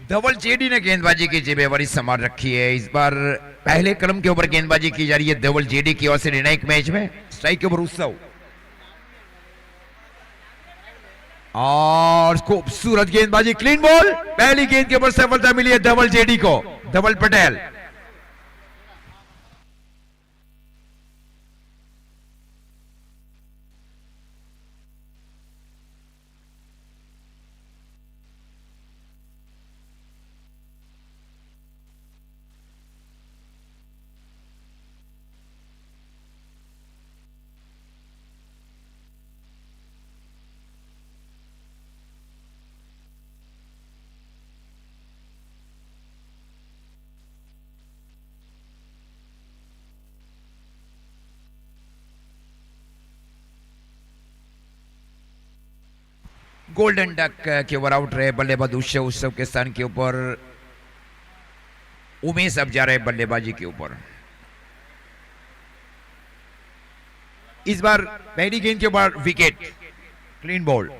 धवल JD ने गेंदबाजी की जिम्मेवारी संभाल रखी है। इस बार पहले क्रम के ऊपर गेंदबाजी की जा रही है धवल जेडी की ओर से निर्णायक मैच में। स्ट्राइक के ऊपर उत्सव और खूबसूरत गेंदबाजी, क्लीन बॉल। पहली गेंद के ऊपर सफलता मिली है धवल जेडी को, धवल पटेल। गोल्डन डक के ओवर आउट रहे बल्लेबाज उत्सव के स्थान के ऊपर उमेश अब जा रहे बल्लेबाजी के ऊपर। इस बार पहली गेंद के ऊपर विकेट, क्लीन बॉल।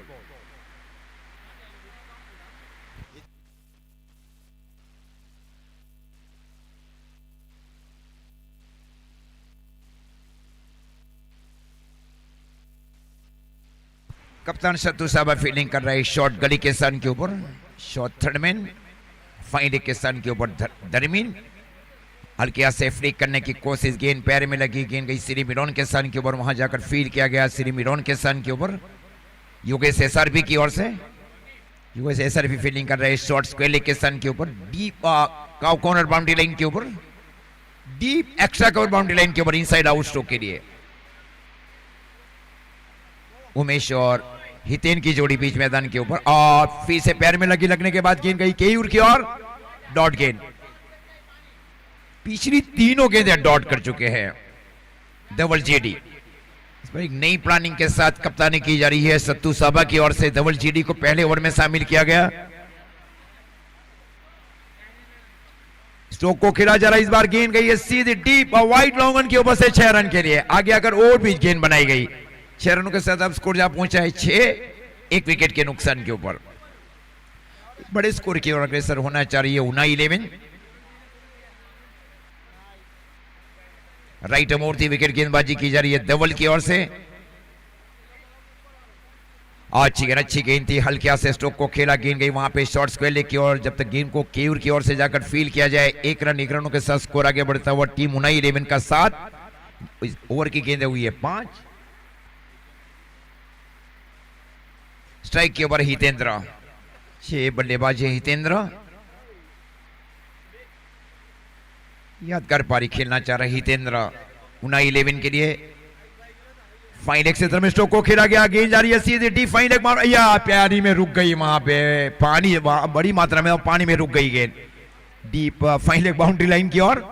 कप्तान सत्तू साहब फील्डिंग कर रहे, शॉट गली के स्थान के ऊपर, शॉट थर्ड मैन, फाइनल के स्थान के ऊपर दरमीन। हल्के से फ्लिक करने की कोशिश, गेंद पैर में लगी, गेंद गई श्री मिरोन के स्थान के ऊपर, वहां जाकर फील्ड किया गया श्री मिरोन के स्थान के ऊपर। योगेश एसआरपी की ओर से, योगेश एसआरपी फील्डिंग कर रहे, शॉट स्क्वेयर के स्थान के ऊपर, डीप कॉर्नर बाउंड्री लाइन के ऊपर, deep extra cover boundary line के ऊपर, इनसाइड आउट स्ट्रोक के लिए। उमेश और हितेन की जोड़ी बीच मैदान के ऊपर, और फिर से पैर में लगने के बाद गेंद गई केयूर की ओर, डॉट गेंद। पिछली तीनों गेंदें डॉट कर चुके हैं धवल जेडी। इस पर एक नई प्लानिंग के साथ कप्तानी की जा रही है सत्तू साबा की ओर से। धवल जेडी को पहले ओवर में शामिल किया गया। स्ट्रोक को खेला जा रहा है। इस बार गेंद गई है सीधे डीप और वाइड लॉन्ग ऑन के ऊपर से 6 रन के लिए। आगे अगर और भी गेंद बनाई गई, 6 रनों के साथ अब स्कोर जहां पहुंचा है 6, 1 विकेट के नुकसान के ऊपर। बड़े स्कोर की ओर अग्रसर होना चाहिए उनाई 11। राइट मूर्ति विकेट गेंदबाजी की जा रही है धवल की ओर से। अच्छी गेंद थी, हल्के से स्ट्रोक को खेला, गेंद गई वहां पे शॉर्ट स्क्वेयर की ओर। जब तक गेंद को केयूर की ओर से जाकर फील किया जाए, 1 रनों के साथ स्कोर आगे बढ़ता हुआ टीम उनाई 11 का 7। ओवर की गेंद हुई है 5। स्ट्राइक के ऊपर हितेंद्र, 6 बल्लेबाज है हितेंद्र। यादगार पारी खेलना चाह रहे हितेंद्र उनाई 11 के लिए। फाइन क्षेत्र में स्ट्रोक को खेला गया, गेंद जा रही है सीधे डी फाइन लेग मार, या प्यारी में रुक गई, वहां पे पानी बड़ी मात्रा में, पानी में रुक गई गेंद deep fine leg boundary line की ओर।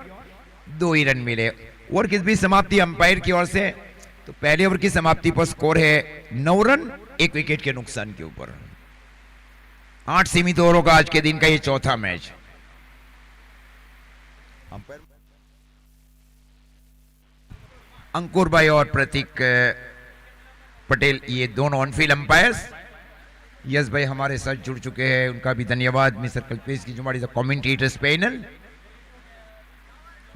2 ही रन मिले। ओवर की भी समाप्ति अंपायर की ओर से। तो पहले ओवर की समाप्ति पर स्कोर है 9 रन 1 विकेट के नुकसान के ऊपर। 8 सीमित ओवरों का आज के दिन का ये चौथा मैच। अंकुर भाई और प्रतीक पटेल ये दोनों ऑनफील्ड अंपायर्स। यस भाई हमारे साथ जुड़ चुके हैं, उनका भी धन्यवाद। मिस्टर कल्पेश की जुमाड़ी द कमेंटेटर्स पैनल।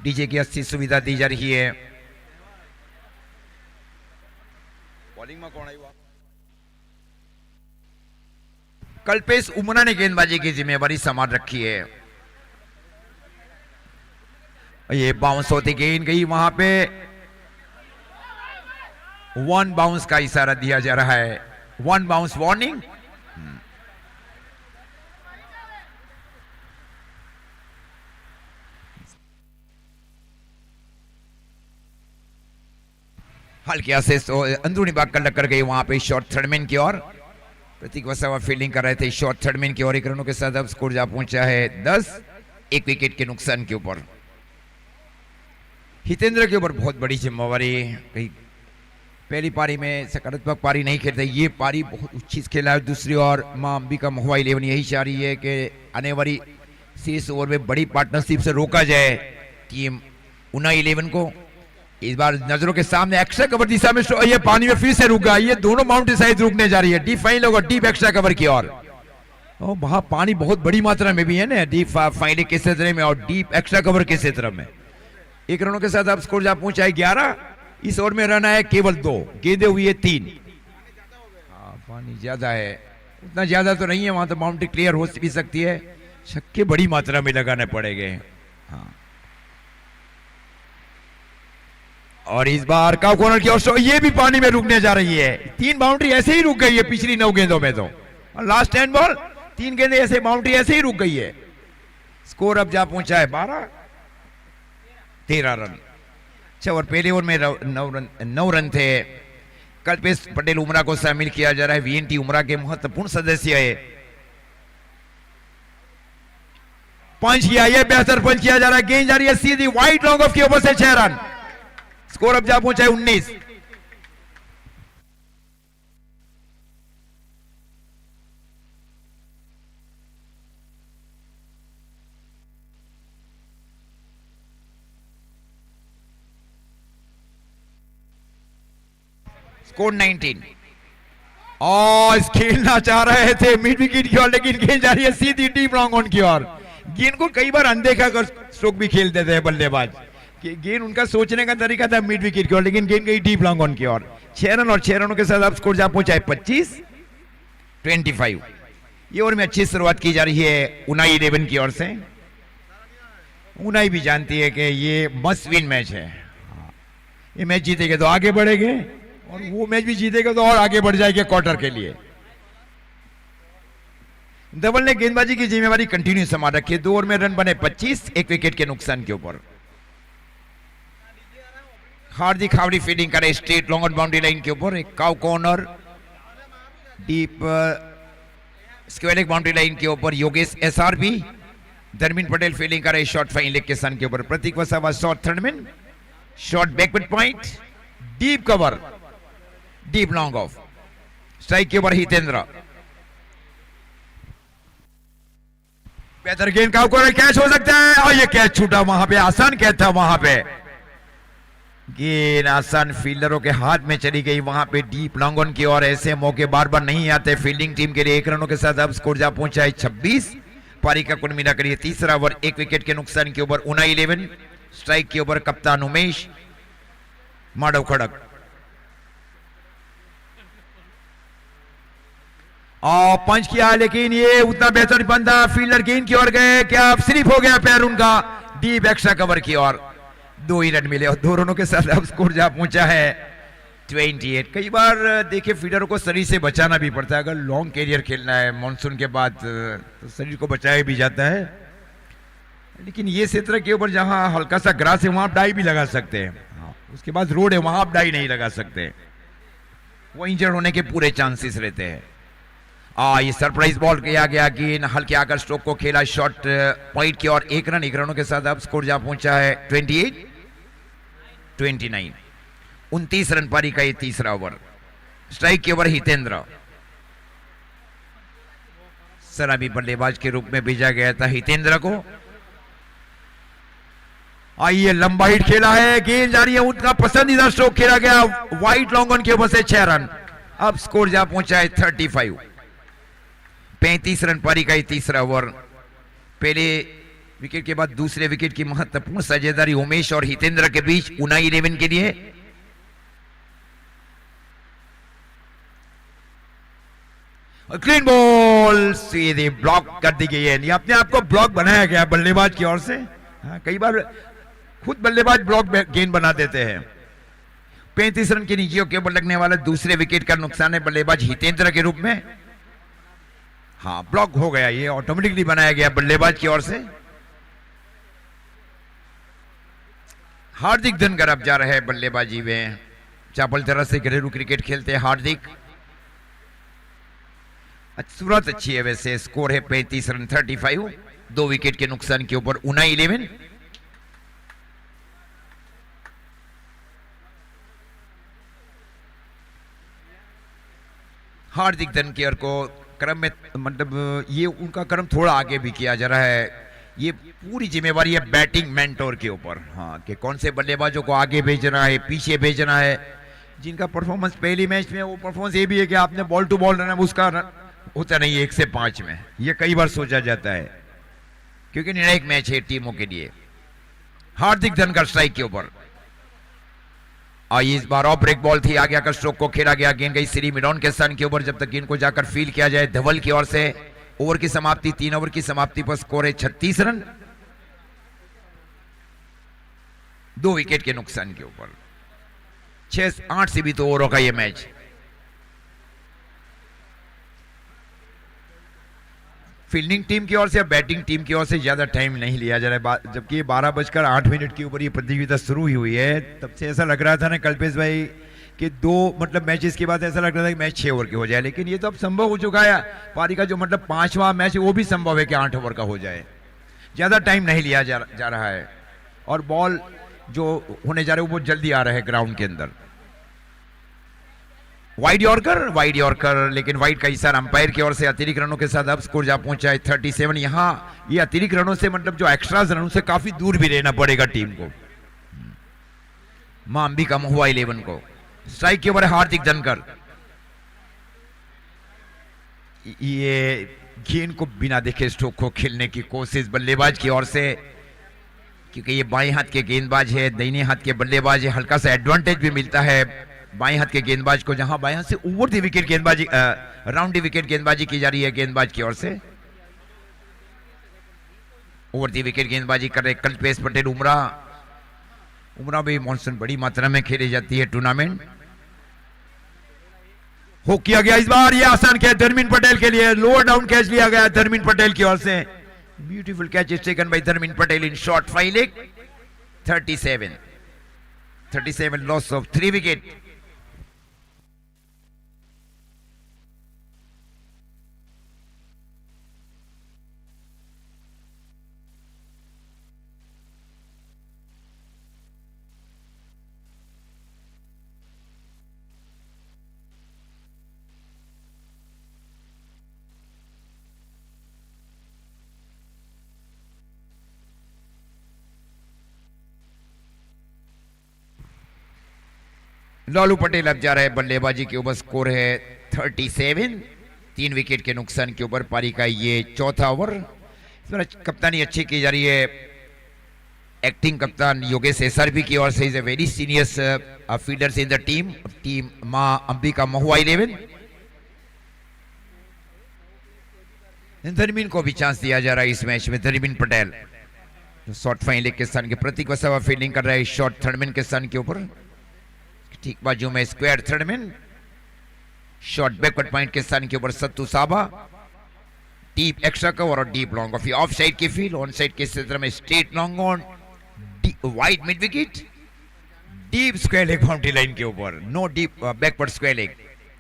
डीजे की अच्छी सुविधा दी जा रही है। बॉलिंग में कौन आई? कल्पेश उमरा ने गेंदबाजी की जिम्मेवारी संभाल रखी है। ये बाउंस होती गेंद गई वहां पे, 1 बाउंस का इशारा दिया जा रहा है। 1 बाउंस वार्निंग। हल्के से अंदरूनी भाग कर लग गई वहां पे शॉर्ट थर्डमैन की ओर। प्रतीक वसावा फील्डिंग कर रहे थे शॉर्ट थर्डमैन की ओर। 1 रनों के साथ अब स्कोर जा पहुंचा है 10, 1 विकेट के नुकसान के ऊपर। हितेंद्र के ऊपर बहुत बड़ी जिम्मेवारी। कहीं पहली पारी में सकारात्मक पारी नहीं खेलते, ये पारी बहुत उच्च खेला है। दूसरी ओर मां अंबिका महुआ 11 यही चाह रही है कि आने वाली शेष ओवर में बड़ी पार्टनरशिप से रोका जाए टीम उनाई 11 को। इस बार नजरों के सामने एक्स्ट्रा कवर दिशा में ये पानी में फिर से रुक गया। ये दोनों माउंटेन साइड रुकने जा रही है। डीप फाइन होगा, डीप एक्स्ट्रा कवर की ओर। और वहां पानी बहुत बड़ी मात्रा में भी है ना, डीप फाइनल के क्षेत्र में और डीप एक्स्ट्रा कवर के क्षेत्र में। 1 रनों के साथ अब स्कोर जा पहुंचा है 11। इस ओवर में रन आए केवल 2, गेंदे हुई है 3। पानी ज्यादा है, उतना ज्यादा तो नहीं है, वहां तो बाउंड्री क्लियर हो भी सकती है, छक्के बड़ी मात्रा में लगाने पड़ेंगे। हाँ, और इस बार का कॉर्नर की ओर ये भी पानी में रुकने जा रही है। 3 बाउंड्री ऐसे ही रुक गई है पिछली 9 गेंदों में, तो लास्ट 10 बॉल 3 गेंदे ऐसे बाउंड्री ऐसे ही रुक गई है। स्कोर अब जा पहुंचा है 13 रन। अच्छा, और पहले ओवर में 9 रन थे। कल्पेश पटेल उमरा को शामिल किया जा रहा है, वीएनटी उमरा के महत्वपूर्ण सदस्य है। पंच किया, यह बेहतर पंच किया जा रहा है, गेंद जा रही है सीधी वाइड लॉन्ग ऑफ के ऊपर से 6 रन। स्कोर अब जा पहुंचा है 19। स्कोर 19। और खेलना चाह रहे थे मिड विकेट की ओर, लेकिन गेंद जा रही है सीधी डीप लॉन्ग ऑन की ओर। गेंद को कई बार अनदेखा कर स्ट्रोक भी खेल देते हैं बल्लेबाज, कि गेंद उनका सोचने का तरीका था मिड विकेट की ओर, लेकिन गेंद गई डीप लॉन्ग ऑन की ओर। 6 रन और 6 रनों के साथ अब स्कोर जा पहुंचा है 25। ये ओवर में अच्छी शुरुआत की जा रही है उनाई 11 की ओर से। उनाई भी जानती है कि ये मस्ट विन मैच है, ये मैच जीतेंगे तो आगे बढ़ेंगे, और वो मैच भी जीतेगा तो और आगे बढ़ जाएगा क्वार्टर के लिए। धवल ने गेंदबाजी की जिम्मेवारी कंटिन्यू संभाल रखी है। 2 ओवर में रन बने 25, 1 विकेट के नुकसान के ऊपर। हार्दिक हावड़ी फील्डिंग करे स्ट्रेट लॉन्ग बाउंड्री लाइन के ऊपर, एक cow corner deep square boundary line के ऊपर। योगेश एसआरबी, धर्मेंद्र पटेल फील्डिंग करे शॉर्ट फाइन लेग के सन के ऊपर। Pratik Vasava short third man, short backward point, deep cover, deep long off. Strike के ऊपर हितेंद्र, बेहतर गेंद का कैच हो सकता है, और ये कैच छूटा वहां पे, आसान कैच था वहां पे। गेंद आसान फील्डरों के हाथ में चली गई वहां पे डीप लॉन्ग ऑन की ओर। ऐसे मौके बार बार नहीं आते फील्डिंग टीम के लिए। 1 रनों के साथ अब स्कोर जा पहुंचा है 26। पारी का कुल मिलाकर ये तीसरा ओवर, 1 विकेट के नुकसान के ऊपर उनाई 11। स्ट्राइक के ऊपर कप्तान उमेश माधव खड़क। और पंच किया, लेकिन ये उतना बेहतर बंदा फील्डर गेंद की ओर गए, क्या स्लिप हो गया पैर उनका डीप एक्स्ट्रा कवर की ओर। 2 ही रन मिले और 2 रनों के साथ अब स्कोर जा पहुंचा है 28। कई बार देखिए फील्डरों को शरीर से बचाना भी पड़ता है, अगर लॉन्ग कैरियर खेलना है मॉनसून के बाद तो शरीर को बचाया भी जाता है। लेकिन ये क्षेत्र के ऊपर जहां हल्का सा ग्रास है वहां आप डाई भी लगा सकते हैं, उसके बाद रोड है वहां आप डाई नहीं लगा सकते, वो इंजर्ड होने के पूरे चांसेस रहते हैं। ये सरप्राइज बॉल किया गया, गेंद हल्के आकर स्ट्रोक को खेला शॉर्ट पॉइंट की और 1 रन। 1 रनों के साथ अब स्कोर जा पहुंचा है 29। 29 रन पारी का ये तीसरा ओवर। स्ट्राइक के ओवर हितेंद्र, सलामी बल्लेबाज के रूप में भेजा गया था हितेंद्र को। आइए लंबा हिट खेला है, गेंद जा रही है, उनका पसंदीदा स्ट्रोक खेला गया वाइट लॉन्ग ऑन के ऊपर से 6 रन। अब स्कोर जा पहुंचा है 35। 35 रन पारी का ये तीसरा ओवर। पहले विकेट के बाद दूसरे विकेट की महत्वपूर्ण साझेदारी उमेश और हितेंद्र के बीच उनाई 11 के लिए। क्लीन बॉल सीधे ब्लॉक कर दी गई है, अपने आप को ब्लॉक बनाया गया बल्लेबाज की ओर से। कई बार खुद बल्लेबाज ब्लॉक गेंद बना देते हैं। 35 रन की नीचियों के ऊपर लगने वाला दूसरे विकेट का नुकसान है बल्लेबाज हितेंद्र के रूप में। ब्लॉक हो गया, ये ऑटोमेटिकली बनाया गया बल्लेबाज की ओर से। हार्दिक धनगर अब जा रहे हैं बल्लेबाजी में। चापल तरह से घरेलू क्रिकेट खेलते हैं हार्दिक। सूरत अच्छी है वैसे। स्कोर है 35 रन 35, 2 विकेट के नुकसान के ऊपर उनाई 11। हार्दिक धनगर को क्रम में, मतलब ये उनका क्रम थोड़ा आगे भी किया जा रहा है। ये पूरी जिम्मेवारी है बैटिंग मेंटोर के ऊपर, कि कौन से बल्लेबाजों को आगे भेजना है, पीछे भेजना है। जिनका परफॉर्मेंस पहली मैच में वो परफॉर्मेंस ये भी है कि आपने बॉल टू बॉल रन उसका होता नहीं है 1 से 5 में, ये कई बार सोचा जाता है क्योंकि निर्णायक मैच है टीमों के लिए। हार्दिक धनखड़ स्ट्राइक के ऊपर, और इस बार ऑफ ब्रेक बॉल थी, आगे आकर स्ट्रोक को खेला गया। गेंद गई श्री मिडॉन के सन के ऊपर, जब तक गेंद को जाकर फील किया जाए। धवल की ओर से ओवर की समाप्ति, 3 ओवर की समाप्ति पर स्कोर है 36 रन, 2 विकेट के नुकसान के ऊपर। 6-8 से भी तो ओवरों का यह मैच। फील्डिंग टीम की ओर से, बैटिंग टीम की ओर से ज्यादा टाइम नहीं लिया जा रहा है, जबकि 12:08 के ऊपर ये प्रतियोगिता शुरू ही हुई है। तब से ऐसा लग रहा था ना कल्पेश भाई कि 2 मैचेस के बाद ऐसा लग रहा था कि मैच 6 ओवर के हो जाए, लेकिन ये तो अब संभव हो चुका है। पारी का जो 5वां मैच है वो भी संभव है कि 8 ओवर का हो जाए। ज्यादा टाइम नहीं लिया जा रहा है, और बॉल जो होने जा रहे हैं वो जल्दी आ रहे हैं ग्राउंड के अंदर। वाइड यॉर्कर, लेकिन वाइड का इशारा अंपायर की ओर से। अतिरिक्त रनों के साथ अब स्कोर जा पहुंचा है 37। यहां ये अतिरिक्त रनों से जो एक्स्ट्रा रनों से काफी दूर भी रहना पड़ेगा टीम को। मां अंबिका महुआ 11 को। स्ट्राइक के ऊपर हार्दिक धनखड़, ये गेंद को बिना देखे स्ट्रोक को खेलने की कोशिश बल्लेबाज की ओर से, क्योंकि ये बाएं हाथ के गेंदबाज है, दाहिने हाथ के बल्लेबाज है। हल्का सा एडवांटेज भी मिलता है बाएं हाथ के गेंदबाज को, जहां बाएं हाथ से ओवर द विकेट गेंदबाजी, राउंड द विकेट गेंदबाजी की जा रही है गेंदबाज की ओर से। ओवर द विकेट गेंदबाजी कर रहे कल्पेश पटेल। उमरा भी मॉनसून बड़ी मात्रा में खेली जाती है टूर्नामेंट। हो किया गया इस बार, ये आसान कैच धर्मेंद्र पटेल के लिए। लोअर डाउन कैच लिया गया धर्मेंद्र पटेल की ओर से। Beautiful catch is taken by Dharmendra Patel in short 5 leg. 37 loss of 3 wicket. Lalu Patel अब जा रहे हैं बल्लेबाजी के ऊपर। स्कोर है 37, 3 विकेट के नुकसान के ऊपर। पारी का ये 4था ओवर। इस बार कप्तानी अच्छी की जा रही है एक्टिंग कप्तान योगेश एसआरपी की ओर से। Is a very senior fielders in the team मां अंबिका महुआ 11। धर्मेंद्र को भी चांस दिया जा रहा है इस मैच में। धर्मेंद्र पटेल शॉर्ट 5 लेग के स्थान के प्रतीक वसावा फील्डिंग कर रहा है शॉर्ट थर्ड मैन के स्थान के ऊपर। ठीक बाजू में square third man, short backward point के स्थान के ऊपर Sattu Saba. Deep extra cover और deep long off. Off side की फील्ड, ऑन साइड के क्षेत्र में straight long on, wide mid wicket, deep square leg boundary line के ऊपर। No deep backward square leg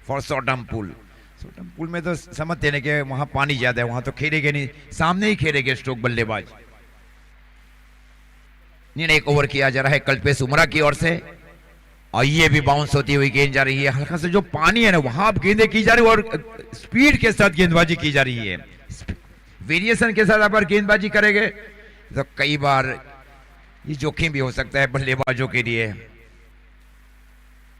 for short arm pull. Short arm pull में तो समझते हैं कि वहां पानी ज्यादा है, वहां तो खेलेंगे नहीं, सामने ही खेलेंगे स्ट्रोक बल्लेबाज। एक ओवर किया जा रहा है कल्पेश उमरा की ओर से, और ये भी बाउंस होती हुई गेंद जा रही है। हल्का से जो पानी है ना वहां गेंदें की जा रही है, और स्पीड के साथ गेंदबाजी की जा रही है। वेरिएशन के साथ अगर गेंदबाजी करेंगे तो कई बार ये जोखिम भी हो सकता है बल्लेबाजों के लिए।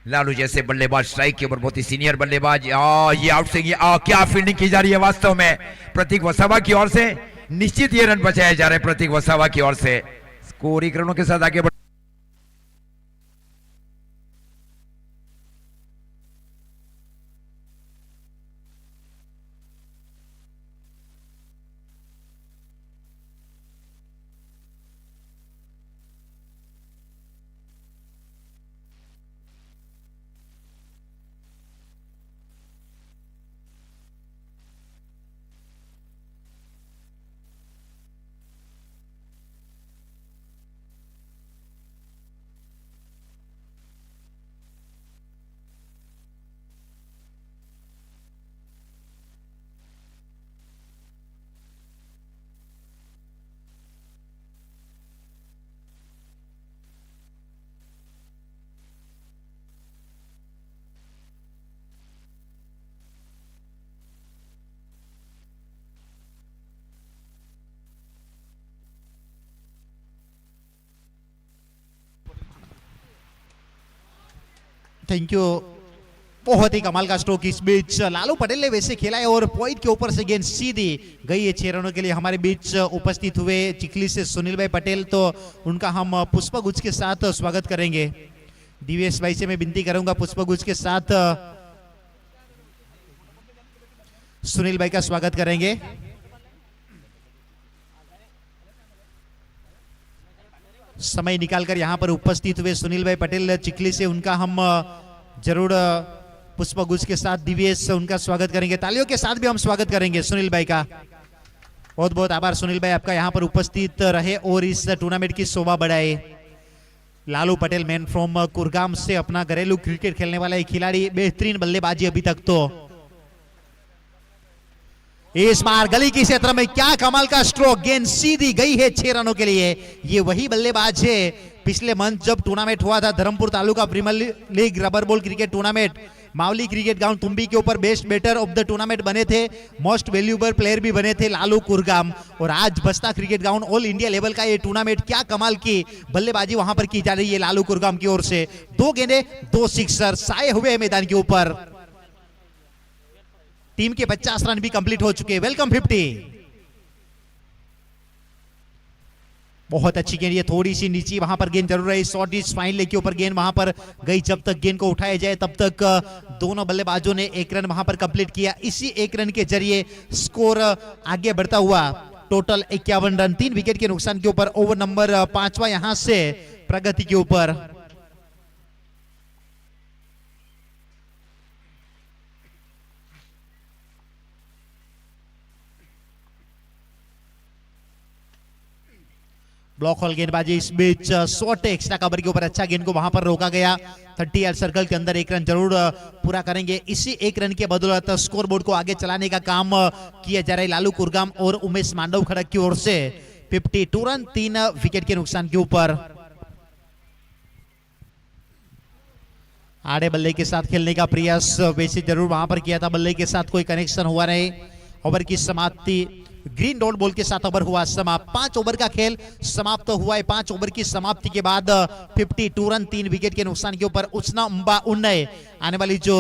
लालू जैसे बल्लेबाज स्ट्राइक के ऊपर, बहुत ही सीनियर बल्लेबाज। ये आउट से क्या फील्डिंग की जा रही है वास्तव में प्रतीक वसावा की ओर से। निश्चित ये रन बचाए जा रहे हैं प्रतीक वसावा की ओर से। स्कोर 1 रनों के साथ आगे बढ़। Thank you. बहुत ही कमाल का स्ट्रोक इस बीच लालू पटेल ने वैसे खेला है और पॉइंट के ऊपर से गेंद सीधी गई है 6 रनों के लिए। हमारे बीच उपस्थित हुए चिखली से सुनील भाई पटेल, तो उनका हम पुष्पगुच्छ के साथ स्वागत करेंगे। डीवीएस भाई से मैं विनती करूंगा पुष्पगुच्छ के साथ सुनील भाई का स्वागत करेंगे। समय निकालकर यहां पर उपस्थित हुए सुनील भाई पटेल चिखली से, उनका हम जरूर पुष्पगुच्छ के साथ डीवीएस उनका स्वागत करेंगे। तालियों के साथ भी हम स्वागत करेंगे सुनील भाई का। बहुत बहुत आभार सुनील भाई आपका यहां पर उपस्थित रहे और इस टूर्नामेंट की शोभा बढ़ाए। लालू पटेल मैन फ्रॉम कुरगाम से अपना घरेलू क्रिकेट खेलने वाला एक खिलाड़ी, बेहतरीन बल्लेबाजी अभी तक। तो इस बार गली की क्षेत्र में क्या कमाल का स्ट्रोक, गेंद सीधी गई है 6 रनों के लिए। ये वही बल्लेबाज है पिछले मंथ जब टूर्नामेंट हुआ था Dharampur taluka premier league rubber ball cricket tournament, Mavli cricket ground Tumbi के ऊपर best batter of the tournament बने थे, मोस्ट वैल्यूएबल प्लेयर भी बने थे लालू कुरगाम। और आज बस्ता cricket ground all India level का ये टूर्नामेंट, क्या कमाल की बल्लेबाजी वहां पर की जा रही है लालू कुरगाम की ओर से। 2 गेंदे 2 सिक्सर साए हुए मैदान के ऊपर। टीम के 50 रन भी कंप्लीट हो चुके। वेलकम 50। बहुत अच्छी गेंद, ये थोड़ी सी नीचे वहां पर गेंद जरूर रही। शॉर्ट इज फाइन लेग के ऊपर गेंद वहां पर गई। जब तक गेंद को उठाया जाए तब तक दोनों बल्लेबाजों ने 1 रन वहां पर कंप्लीट किया। इसी 1 रन के जरिए स्कोर आगे बढ़ता हुआ टोटल 51 रन 3 विकेट के नुकसान के ऊपर। ओवर नंबर 5वां यहां से प्रगति के ऊपर। ब्लॉक हॉल गेंदबाजी इस बीच शॉर्ट एक्स्ट्रा कवर के ऊपर अच्छा गेंद को वहां पर रोका गया। 30 यार्ड सर्कल के अंदर 1 रन जरूर पूरा करेंगे। इसी 1 रन के बदौलत स्कोर बोर्ड को आगे चलाने का काम किया जा रहा है लालू कुरगाम और उमेश मांडव खड़क की ओर से। 52 रन 3 विकेट के नुकसान के ऊपर। आड़े बल्ले के साथ खेलने का प्रयास वैसे जरूर वहां पर किया था, बल्ले के साथ कोई कनेक्शन हुआ नहीं। ओवर की समाप्ति ग्रीन डॉट बॉल के साथ ओवर हुआ समाप्त। 5 ओवर का खेल समाप्त तो हुआ है। 5 ओवर की समाप्ति के बाद 52 रन 3 विकेट के नुकसान के ऊपर उचना उम्बा उन्नय आने वाली जो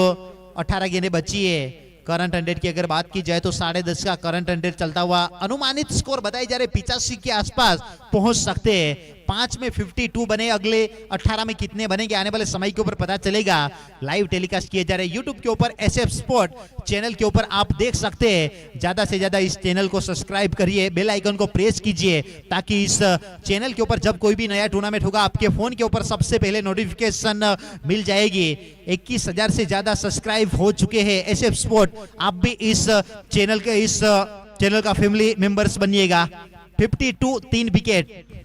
18 गेंदें बची है। करंट 100 की अगर बात की जाए तो 10.5 का करंट 100 चलता हुआ। अनुमानित स्कोर बताए जा रहे 85 के आसपास पहुंच सकते हैं। 5 में 52 बने, अगले 18 में कितने बनेंगे आने वाले समय के ऊपर पता चलेगा। लाइव टेलीकास्ट किए जा रहे यूट्यूब के ऊपर SF स्पोर्ट चैनल के ऊपर आप देख सकते हैं। ज्यादा से ज्यादा इस चैनल को सब्सक्राइब करिए, बेल आइकन को प्रेस कीजिए ताकि इस चैनल के ऊपर जब कोई भी नया टूर्नामेंट होगा आपके फोन के ऊपर सबसे पहले नोटिफिकेशन मिल जाएगी। 21,000 से ज्यादा सब्सक्राइब हो चुके हैं SF स्पोर्ट। आप भी इस चैनल का फैमिली मेंबर्स बनिएगा। 52 3 विकेट।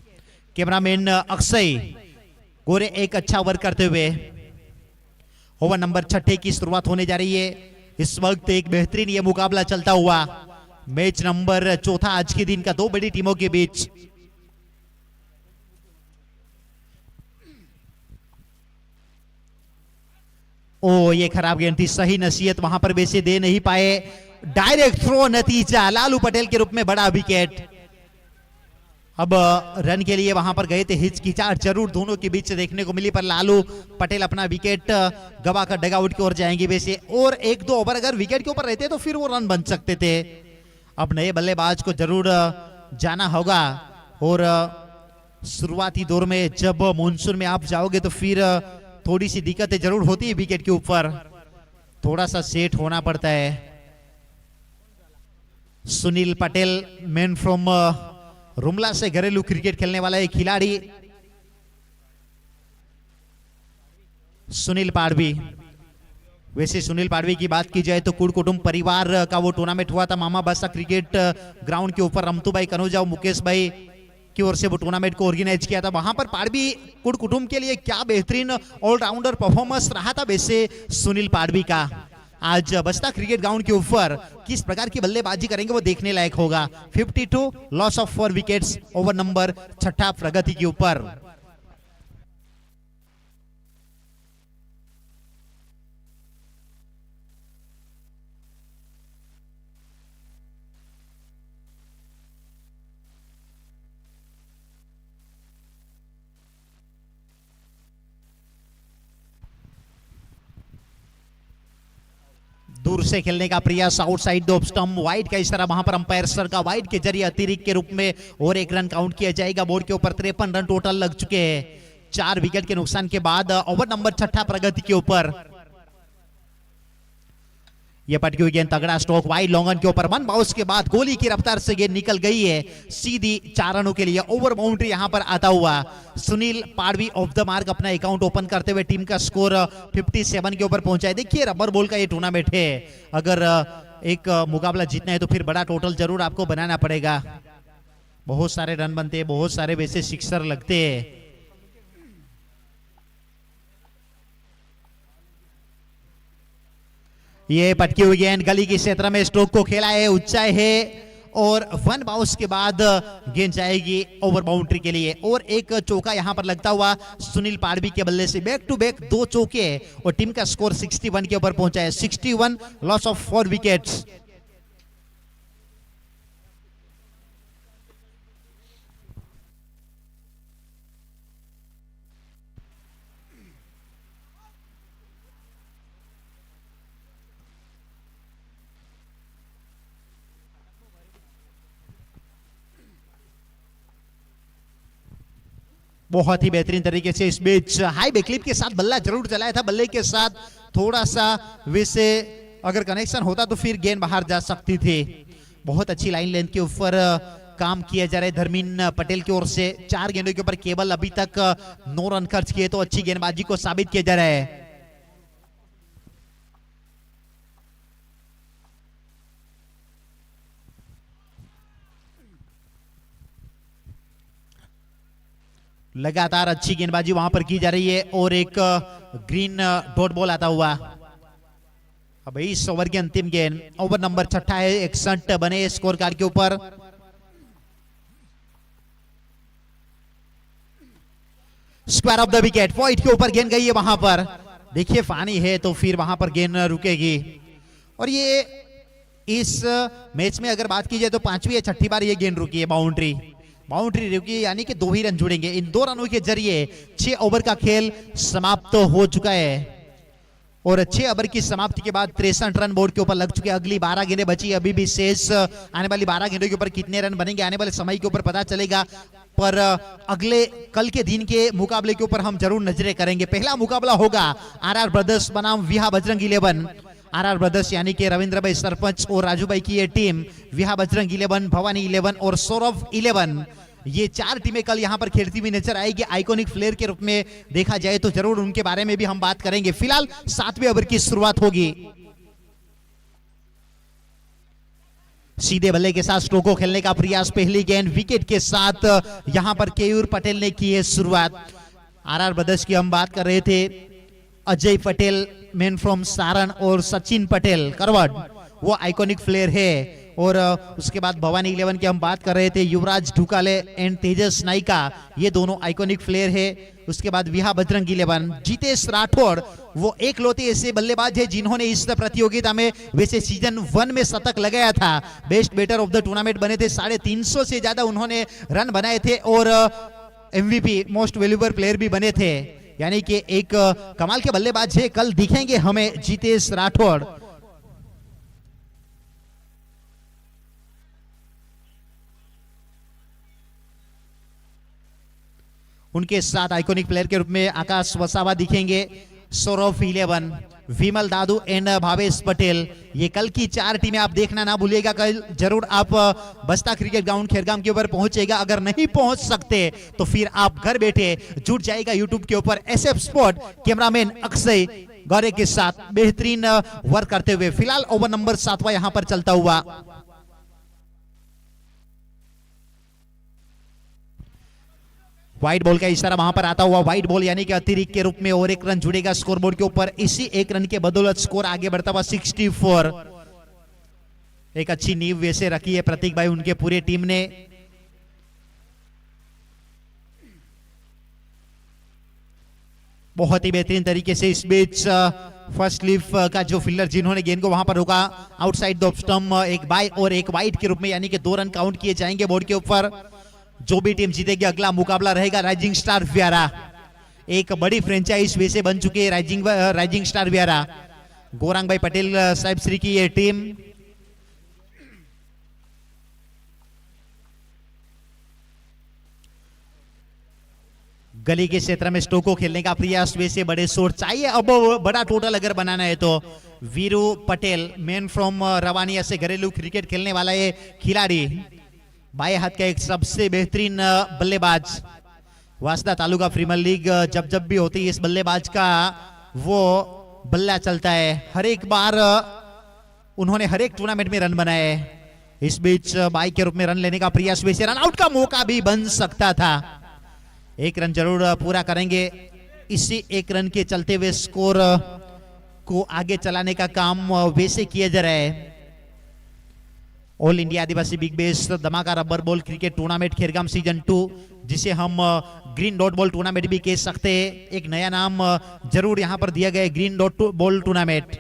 कैमरामैन अक्षय गोरे एक अच्छा वर्क करते हुए। ओवर नंबर 6 की शुरुआत होने जा रही है। इस वक्त एक बेहतरीन ये मुकाबला चलता हुआ। मैच नंबर 4 आज के दिन का 2 बड़ी टीमों के बीच। ओ ये खराब गेंद थी, सही नसीहत वहां पर वैसे दे नहीं पाए। डायरेक्ट थ्रो, नतीजा लालू पटेल के रूप में बड़ा विकेट। अब रन के लिए वहां पर गए थे, हिचकिचाहट जरूर दोनों के बीच देखने को मिली, पर लालू पटेल अपना विकेट गवाकर डगआउट की ओर जाएंगे वैसे। और 1-2 ओवर अगर विकेट के ऊपर रहते तो फिर वो रन बन सकते थे। अब नए बल्लेबाज को जरूर जाना होगा। और शुरुआती दौर में जब मानसून में आप जाओगे तो फिर थोड़ी सी दिक्कतें जरूर होती है, विकेट के ऊपर थोड़ा सा सेट होना पड़ता है। सुनील पटेल मैन फ्रॉम रुमला से घरेलू क्रिकेट खेलने वाला एक खिलाड़ी। सुनील पाड़वी, वैसे सुनील पाड़वी की बात की जाए तो कुड़ कुटुंब परिवार का वो टूर्नामेंट हुआ था मामा बासा क्रिकेट ग्राउंड के ऊपर। रमतू भाई कनौजा मुकेश भाई की ओर से वो टूर्नामेंट को ऑर्गेनाइज किया था। वहां पर पाड़वी कुड़ कुटुंब के लिए क्या बेहतरीन ऑलराउंडर परफॉर्मेंस रहा था वैसे सुनील पाड़वी का। आज बस्ता क्रिकेट ग्राउंड के ऊपर किस प्रकार की बल्लेबाजी करेंगे वो देखने लायक होगा। 52 loss of 4 wickets. Over number 6 प्रगति के ऊपर। दूर से खेलने का प्रयास, आउटसाइड द स्टंप, वाइड का इशारा वहां पर अंपायर सर का, वाइड के जरिए अतिरिक्त के रूप में और एक रन काउंट किया जाएगा। बोर्ड के ऊपर 53 रन टोटल लग चुके हैं 4 विकेट के नुकसान के बाद। ओवर नंबर 6 प्रगति के ऊपर यह पटकी हुई गेंद, तगड़ा स्ट्रोक वाइड लॉन्गन के ऊपर, 1 बाउंस के बाद गोली की रफ्तार से गेंद निकल गई है सीधी 4 रनों के लिए। ओवर बाउंड्री यहां पर आता हुआ Sunil Padvi of the mark अपना अकाउंट ओपन करते हुए टीम का स्कोर 57 के ऊपर पहुंचा है। देखिए रबर बॉल का ये टूर्नामेंट है, अगर एक मुकाबला जीतना है तो फिर बड़ा टोटल जरूर आपको बनाना पड़ेगा। बहुत सारे रन बनते हैं, बहुत सारे वैसे सिक्सर लगते हैं। ये पटकी हुई गेंद गली के क्षेत्र में स्ट्रोक को खेला है, ऊंचाई है और 1 बाउंस के बाद गेंद जाएगी ओवर बाउंड्री के लिए। और एक चौका यहां पर लगता हुआ सुनील पाड़वी के बल्ले से, बैक टू बैक 2 चौके और टीम का स्कोर 61 के ऊपर पहुंचा है। 61 लॉस ऑफ 4 विकेट्स। बहुत ही बेहतरीन तरीके से इस बीच हाई बैकलिप के साथ बल्ला जरूर चलाया था, बल्ले के साथ थोड़ा सा वैसे अगर कनेक्शन होता तो फिर गेंद बाहर जा सकती थी। बहुत अच्छी लाइन लेंथ के ऊपर काम किया जा रहा है धर्मीन पटेल की ओर से। 4 गेंदों के ऊपर केवल अभी तक 9 रन खर्च किए तो अच्छी गेंदबाजी को साबित किया जा रहा है। लगातार अच्छी गेंदबाजी वहां पर की जा रही है और एक ग्रीन डॉट बॉल आता हुआ। अब इस ओवर की अंतिम गेंद, ओवर नंबर 6 है, 61 बने स्कोर कार्ड के ऊपर। Square of the wicket, point के ऊपर गेंद गई है वहां पर। देखिए पानी है तो फिर वहां पर गेंद रुकेगी। और ये इस मैच में अगर बात की जाए तो 5वीं या 6ठी बार ये गेंद रुकी है, बाउंड्री रुकी, यानी कि 2 ही रन जुड़ेंगे। इन 2 रनों के जरिए 6 ओवर का खेल समाप्त हो चुका है और 6 ओवर की समाप्ति के बाद 63 रन बोर्ड के ऊपर लग चुके हैं। अगली 12 गेंदें बची, अभी भी शेष आने वाली 12 गेंदों के ऊपर कितने रन बनेंगे आने वाले समय के ऊपर पता चलेगा। पर अगले कल के दिन के मुकाबले के ऊपर हम जरूर नजरें करेंगे। पहला मुकाबला होगा आरआर ब्रदर्स बनाम विहा बजरंग 11। आरआर ब्रदर्स यानी कि रविंद्र भाई सरपंच और राजू भाई की ये टीम, विहा बजरंग 11, भवानी 11 और सौरभ 11, ये 4 टीमें कल यहां पर खेलती हुई नजर आएगी। आइकॉनिक फ्लेयर के रूप में देखा जाए तो जरूर उनके बारे में भी हम बात करेंगे। फिलहाल 7वें ओवर की शुरुआत होगी। सीधे बल्ले के साथ स्ट्रोक को खेलने का प्रयास, पहली गेंद विकेट के साथ यहां पर केयूर पटेल ने की है शुरुआत। आरआर ब्रदर्स की हम बात कर रहे थे, अजय पटेल मैन फ्रॉम सारण और सचिन पटेल करवट, वो आइकॉनिक प्लेयर है। और उसके बाद भवानी 11 की हम बात कर रहे थे, युवराज ढुकाले एंड तेजस नाइका, ये दोनों आइकॉनिक प्लेयर है। उसके बाद विहा बजरंग 11, जितेश राठौड़, वो एकलौते ऐसे बल्लेबाज है जिन्होंने इस प्रतियोगिता में वैसे सीजन 1 में शतक लगाया था, best batter of the tournament बने थे, 350 से ज्यादा उन्होंने रन बनाए थे और एमवीपी मोस्ट वैल्यूएबल प्लेयर भी बने थे। यानी कि एक कमाल के बल्लेबाज है। कल दिखेंगे हमें जितेश राठौड़। उनके साथ आइकॉनिक प्लेयर के रूप में आकाश वसावा दिखेंगे, सौरभ 11, विमल दादू एंड भावेश पटेल। ये कल की 4 टीमें आप देखना ना भूलिएगा। कल जरूर आप बस्ता क्रिकेट ग्राउंड खेरगाम के ऊपर पहुंचेगा। अगर नहीं पहुंच सकते तो फिर आप घर बैठे जुड़ जाएगा यूट्यूब के ऊपर SF स्पोर्ट कैमरामैन अक्षय गौरे के साथ बेहतरीन वर्क करते हुए। फिलहाल ओवर नंबर 7वां यहां पर चलता हुआ। व्हाइट बॉल का इशारा वहां पर आता हुआ, व्हाइट बॉल यानी कि अतिरिक्त के रूप में और 1 रन जुड़ेगा स्कोरबोर्ड के ऊपर। इसी 1 रन के बदौलत स्कोर आगे बढ़ता हुआ 64। एक अच्छी नींव वैसे रखी है प्रतीक भाई उनके पूरे टीम ने। बहुत ही बेहतरीन तरीके से इस बीच फर्स्ट लीफ का जो फील्डर जिन्होंने गेंद को वहां पर रोका, आउटसाइड द स्टंप, एक बाय और एक वाइड के रूप में, यानी कि 2 रन काउंट किए जाएंगे बोर्ड के ऊपर। जो भी टीम जीतेगी अगला मुकाबला रहेगा राइजिंग स्टार व्यारा। एक बड़ी फ्रेंचाइज वैसे बन चुकी है राइजिंग स्टार व्यारा। गौरांग भाई पटेल साहिब श्री की ये टीम गली के क्षेत्र में स्टोक को खेलने का प्रयास, वैसे बड़े शोर चाहिए अब बड़ा टोटल अगर बनाना है तो। वीरू पटेल मैन फ्रॉम रवानिया से घरेलू क्रिकेट खेलने वाला ये खिलाड़ी, बाएं हाथ का एक सबसे बेहतरीन बल्लेबाज। वासदा तालुका प्रीमियर लीग जब जब भी होती है इस बल्लेबाज का वो बल्ला चलता है। हर एक बार उन्होंने हर एक टूर्नामेंट में रन बनाए। इस बीच बाई के रूप में रन लेने का प्रयास, वैसे रन आउट का मौका भी बन सकता था। एक रन जरूर पूरा करेंगे। इसी एक रन के चलते हुए स्कोर को आगे चलाने का काम वैसे किया जा रहा है। ऑल इंडिया आदिवासी बिग बेस धमाका rubber ball cricket tournament Khergam season 2, जिसे हम ग्रीन डॉट बॉल टूर्नामेंट भी कह सकते हैं। एक नया नाम जरूर यहां पर दिया गया है, ग्रीन डॉट बॉल टूर्नामेंट।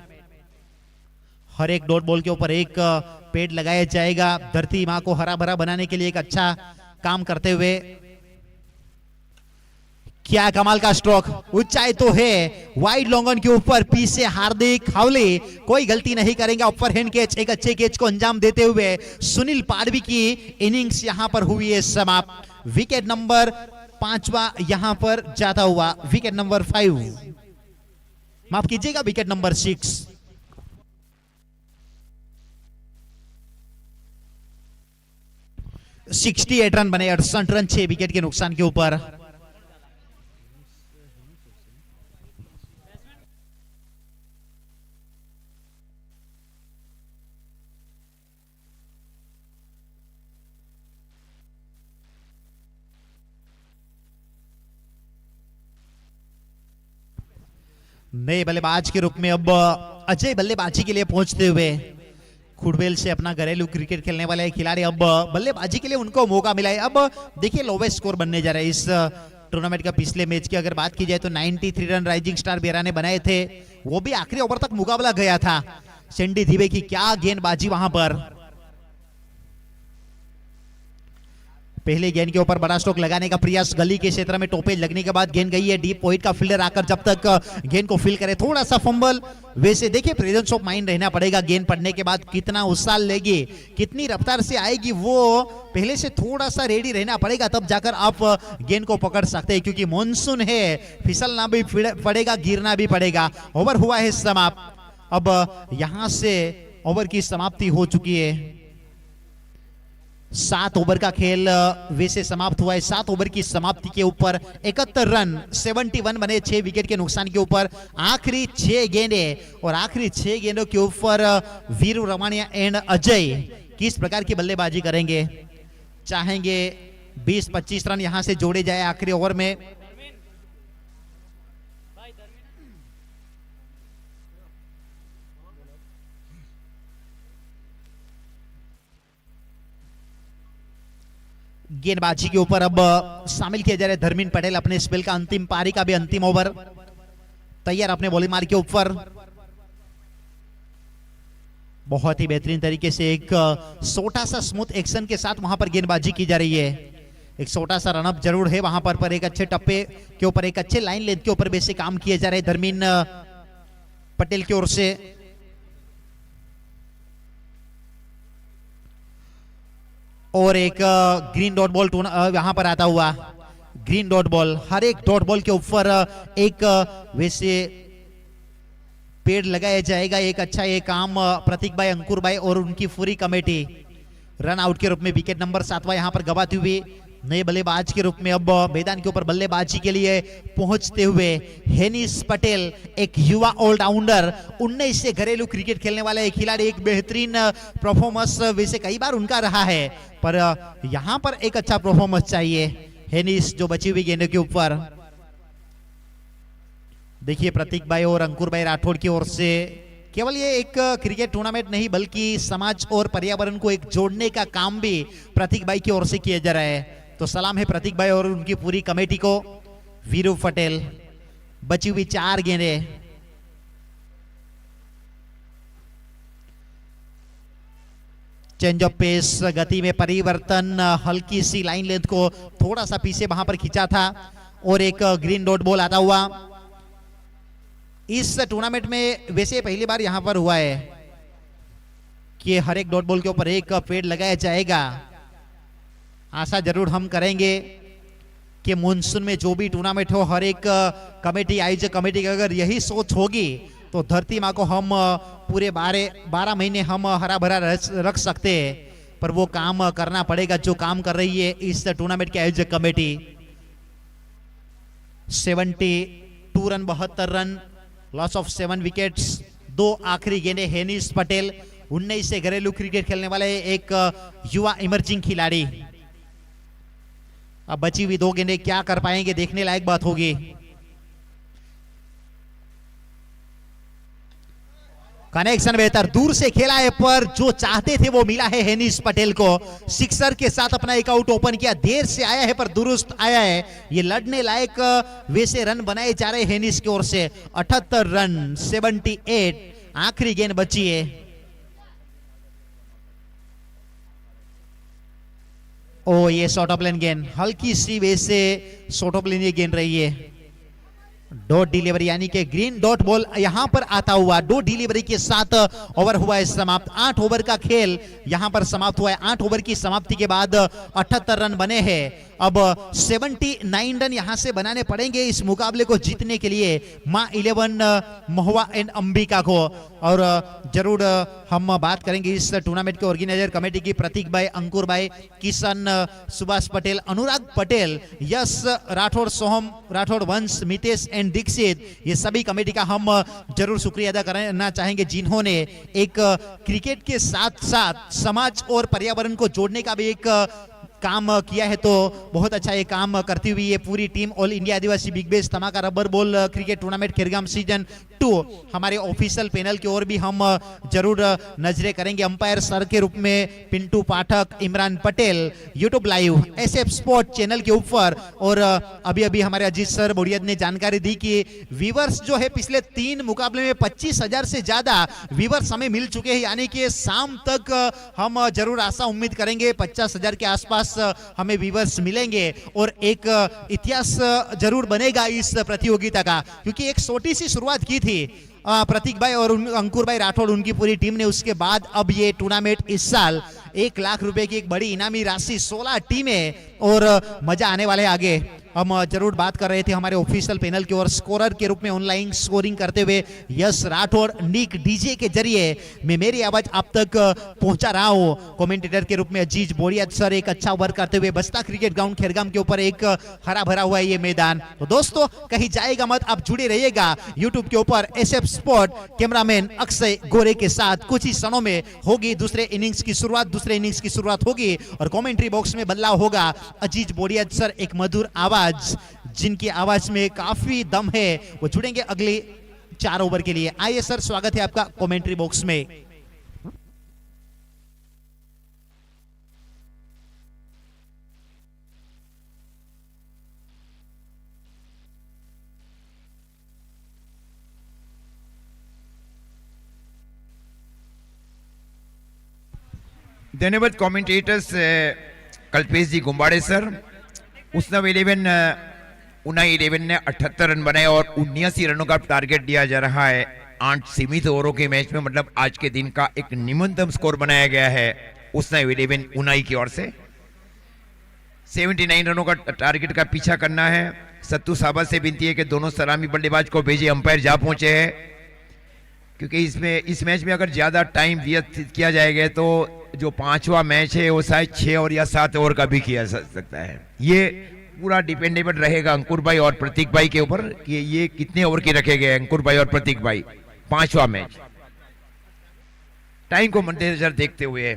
हर एक डॉट बॉल के ऊपर एक पेड़ लगाया जाएगा, धरती मां को हरा भरा बनाने के लिए एक अच्छा काम करते हुए। क्या कमाल का स्ट्रोक, ऊंचाई तो है, वाइड लॉन्गन के ऊपर पीछे हार्दिक हावले कोई गलती नहीं करेंगे। अपर हैंड कैच, एक अच्छे कैच को अंजाम देते हुए सुनील पाडवी की इनिंग्स यहां पर हुई है समाप्त। विकेट नंबर 5वां यहां पर जाता हुआ, विकेट नंबर 5, माफ कीजिएगा विकेट नंबर 6। सिक्सटी 68 रन बने, 68 रन 6 विकेट के नुकसान के ऊपर। नए बल्लेबाज के रूप में अब अजय बल्लेबाजी के लिए पहुंचते हुए, खुडवेल से अपना घरेलू क्रिकेट खेलने वाले खिलाड़ी अब बल्लेबाजी के लिए उनको मौका मिला है। अब देखिए लोवेस्ट स्कोर बनने जा रहा है इस टूर्नामेंट का। पिछले मैच की अगर बात की जाए तो 93 रन राइजिंग स्टार बेरा ने बनाए थे, वो भी आखिरी ओवर तक मुकाबला गया था। सेंडी धीबे की क्या गेंदबाजी वहां पर, पहले गेंद के ऊपर बड़ा स्ट्रोक लगाने का प्रयास, गली के क्षेत्र में टोपे लगने के बाद गेंद गई है डीप पॉइंट का फील्डर आकर जब तक गेंद को फील करे, थोड़ा सा फंबल। वैसे देखिए प्रेजेंस ऑफ माइंड रहना पड़ेगा, गेंद पड़ने के बाद कितना उछाल लेगी, कितनी रफ्तार से आएगी, वो पहले से थोड़ा सा रेडी रहना पड़ेगा, तब जाकर आप गेंद को पकड़ सकते हैं। क्योंकि मॉनसून है, फिसलना भी पड़ेगा, गिरना भी पड़ेगा। ओवर हुआ है समाप्त। अब यहां से ओवर की समाप्ति हो चुकी है। 7 ओवर का खेल वैसे समाप्त हुआ है। 7 ओवर की समाप्ति के ऊपर 71 रन 71 बने 6 विकेट के नुकसान के ऊपर। आखिरी 6 गेंदे और आखिरी 6 गेंदों के ऊपर वीरू रवानिया एंड अजय किस प्रकार की बल्लेबाजी करेंगे। चाहेंगे 20-25 रन यहां से जोड़े जाए आखिरी ओवर में। गेंदबाजी के ऊपर अब शामिल किया जा रहा है धर्मेंद्र पटेल, अपने स्पेल का अंतिम पारी का भी अंतिम ओवर तैयार अपने बॉलिंग मार के ऊपर। बहुत ही बेहतरीन तरीके से एक छोटा सा स्मूथ एक्शन के साथ वहां पर गेंदबाजी की जा रही है। एक छोटा सा रनअप जरूर है वहां पर एक अच्छे टप्पे के ऊपर, एक अच्छे लाइन लेंथ के ऊपर वैसे काम किए जा रहे हैं धर्मेंद्र पटेल की ओर से। और एक ग्रीन डॉट बॉल यहां पर आता हुआ, ग्रीन डॉट बॉल, हर एक डॉट बॉल के ऊपर एक वैसे पेड़ लगाया जाएगा। एक अच्छा ये काम प्रतीक भाई, अंकुर भाई और उनकी पूरी कमेटी रन आउट के रूप में विकेट नंबर 7वां यहां पर गवाते हुए नए बल्लेबाज के रूप में अब मैदान के ऊपर बल्लेबाजी के लिए पहुंचते हुए हेनिस पटेल, एक युवा ऑलराउंडर, 19 से घरेलू क्रिकेट खेलने वाला एक खिलाड़ी। एक बेहतरीन परफॉर्मेंस वैसे कई बार उनका रहा है, पर यहां पर एक अच्छा परफॉर्मेंस चाहिए हेनिस जो बची हुई गेंदों के ऊपर। देखिए प्रतीक भाई और अंकुर भाई राठौड़ की ओर से केवल ये एक क्रिकेट टूर्नामेंट नहीं बल्कि समाज और पर्यावरण को एक जोड़ने का काम भी प्रतीक भाई की ओर से किया जा रहा है। तो सलाम है प्रतीक भाई और उनकी पूरी कमेटी को। वीरू पटेल, बची हुई 4 गेंदे, चेंज ऑफ पेस, गति में परिवर्तन, हल्की सी लाइन लेंथ को थोड़ा सा पीछे वहां पर खींचा था और एक ग्रीन डॉट बॉल आता हुआ। इस टूर्नामेंट में वैसे पहली बार यहां पर हुआ है कि हर एक डॉट बॉल के ऊपर एक पेड़ लगाया जाएगा। आशा जरूर हम करेंगे कि मानसून में जो भी टूर्नामेंट हो, हर एक कमेटी, आयोजक कमेटी की अगर यही सोच होगी तो धरती माँ को हम पूरे 12 महीने हम हरा भरा रख सकते हैं। पर वो काम करना पड़ेगा जो काम कर रही है इस टूर्नामेंट की आयोजक committee. 72 run, 72 run, loss of 7 wickets, 2 आखिरी गेंदे। हेनिस पटेल 19 से घरेलू क्रिकेट खेलने वाले एक युवा इमर्जिंग खिलाड़ी। अब बची हुई 2 गेंदे क्या कर पाएंगे, देखने लायक बात होगी। कनेक्शन बेहतर, दूर से खेला है पर जो चाहते थे वो मिला है हेनिस पटेल को। सिक्सर के साथ अपना एक आउट ओपन किया, देर से आया है पर दुरुस्त आया है। ये लड़ने लायक वैसे रन बनाए जा रहे हेनिस की ओर से। 78 रन, 78, आखिरी गेंद बची है। ओ ये शॉर्ट ऑफ लेन गेंद, हल्की सी वैसे शॉर्ट ऑफ लेन ये गेंद रही है। डॉट डिलीवरी यानी कि ग्रीन डॉट बॉल यहां पर आता हुआ। डॉट डिलीवरी के साथ ओवर हुआ है समाप्त। 8 ओवर का खेल यहां पर समाप्त हुआ है। 8 ओवर की समाप्ति के बाद 78 रन बने हैं। अब 79 रन यहां से बनाने पड़ेंगे इस मुकाबले को जीतने के लिए मां 11 महुआ एंड अंबिका को। और जरूर हम बात करेंगे इस टूर्नामेंट के ऑर्गेनाइजर कमेटी की। प्रतीक भाई, अंकुर भाई, किशन, सुभाष पटेल, अनुराग पटेल, यश राठौड़, सोहम राठौड़, वंश, मितेश एंड दीक्षित, ये सभी कमेटी का हम जरूर शुक्रिया अदा करना चाहेंगे जिन्होंने एक क्रिकेट के साथ साथ समाज और पर्यावरण को जोड़ने का भी एक काम किया है। तो बहुत अच्छा ये काम करती हुई ये पूरी टीम ऑल इंडिया आदिवासी बिग बेस धमाका rubber ball cricket tournament Khergam season 2 हमारे ऑफिशियल पैनल की ओर भी हम जरूर नजरें करेंगे। अंपायर सर के रूप में Pintu Pathak, Imran Patel, YouTube live, SF sport channel के ऊपर। और अभी अभी हमारे अजीत सर बोरियत ने जानकारी दी कि व्यूवर्स जो है पिछले 3 मुकाबले में 25,000 से ज्यादा व्यूवर्स हमें मिल चुके हैं। यानी कि शाम तक हम जरूर आशा उम्मीद करेंगे 50,000 के आसपास हमें व्यूवर्स मिलेंगे और एक इतिहास जरूर बनेगा इस प्रतियोगिता का। क्योंकि एक छोटी सी शुरुआत की थी प्रतीक भाई और अंकुर भाई राठौड़, उनकी पूरी टीम ने। उसके बाद अब ये टूर्नामेंट इस साल 1 लाख रुपए की एक बड़ी इनामी राशि, 16 टीमें और मजा आने वाले आगे। हम जरूर बात कर रहे थे हमारे ऑफिशियल पैनल की ओर स्कोरर के रूप में ऑनलाइन स्कोरिंग करते हुए यश राठौड़, निक डीजे के जरिए मैं मेरी आवाज आप तक पहुंचा रहा हूं। कमेंटेटर के रूप में अजीज बोरियत सर एक अच्छा ओवर करते हुए। बस्ता क्रिकेट ग्राउंड खेरगाम के ऊपर एक हरा भरा हुआ है ये मैदान। तो दोस्तों कहीं जाएगा मत, आप जुड़े रहिएगा यूट्यूब के ऊपर SF स्पोर्ट। कैमरामैन अक्षय गोरे के साथ कुछ ही क्षणों में होगी दूसरे इनिंग्स की शुरुआत। दूसरे इनिंग्स की शुरुआत होगी और कमेंट्री बॉक्स में बदलाव होगा। अजीज बोरियत सर एक मधुर आवाज, जिनकी आवाज में काफी दम है, वो जुड़ेंगे अगले 4 ओवर के लिए। आइए सर, स्वागत है आपका कमेंट्री बॉक्स में। धन्यवाद कमेंटेटर्स कल्पेश जी गुम्बाड़े सर। उसनव 11 उनाई 11 ने 78 रन बनाए और 79 रनों का टारगेट दिया जा रहा है 8 सीमित ओवरों के मैच में। मतलब आज के दिन का एक न्यूनतम स्कोर बनाया गया है उसनव 11 उनाई की ओर से। 79 रनों का टारगेट का पीछा करना है। सत्तू साबा से विनती है कि दोनों सलामी बल्लेबाज को भेजे। अंपायर जा पहुंचे हैं क्योंकि इस मैच में अगर ज्यादा टाइम व्यतीत किया जाएगा तो जो 5वां मैच है वो शायद 6 और या 7 ओवर का भी किया जा सकता है। ये पूरा डिपेंडेबल रहेगा अंकुर भाई और प्रतीक भाई के ऊपर कि ये कितने ओवर के रखे गए। अंकुर भाई और प्रतीक भाई 5वां मैच, टाइम को मद्देनजर देखते हुए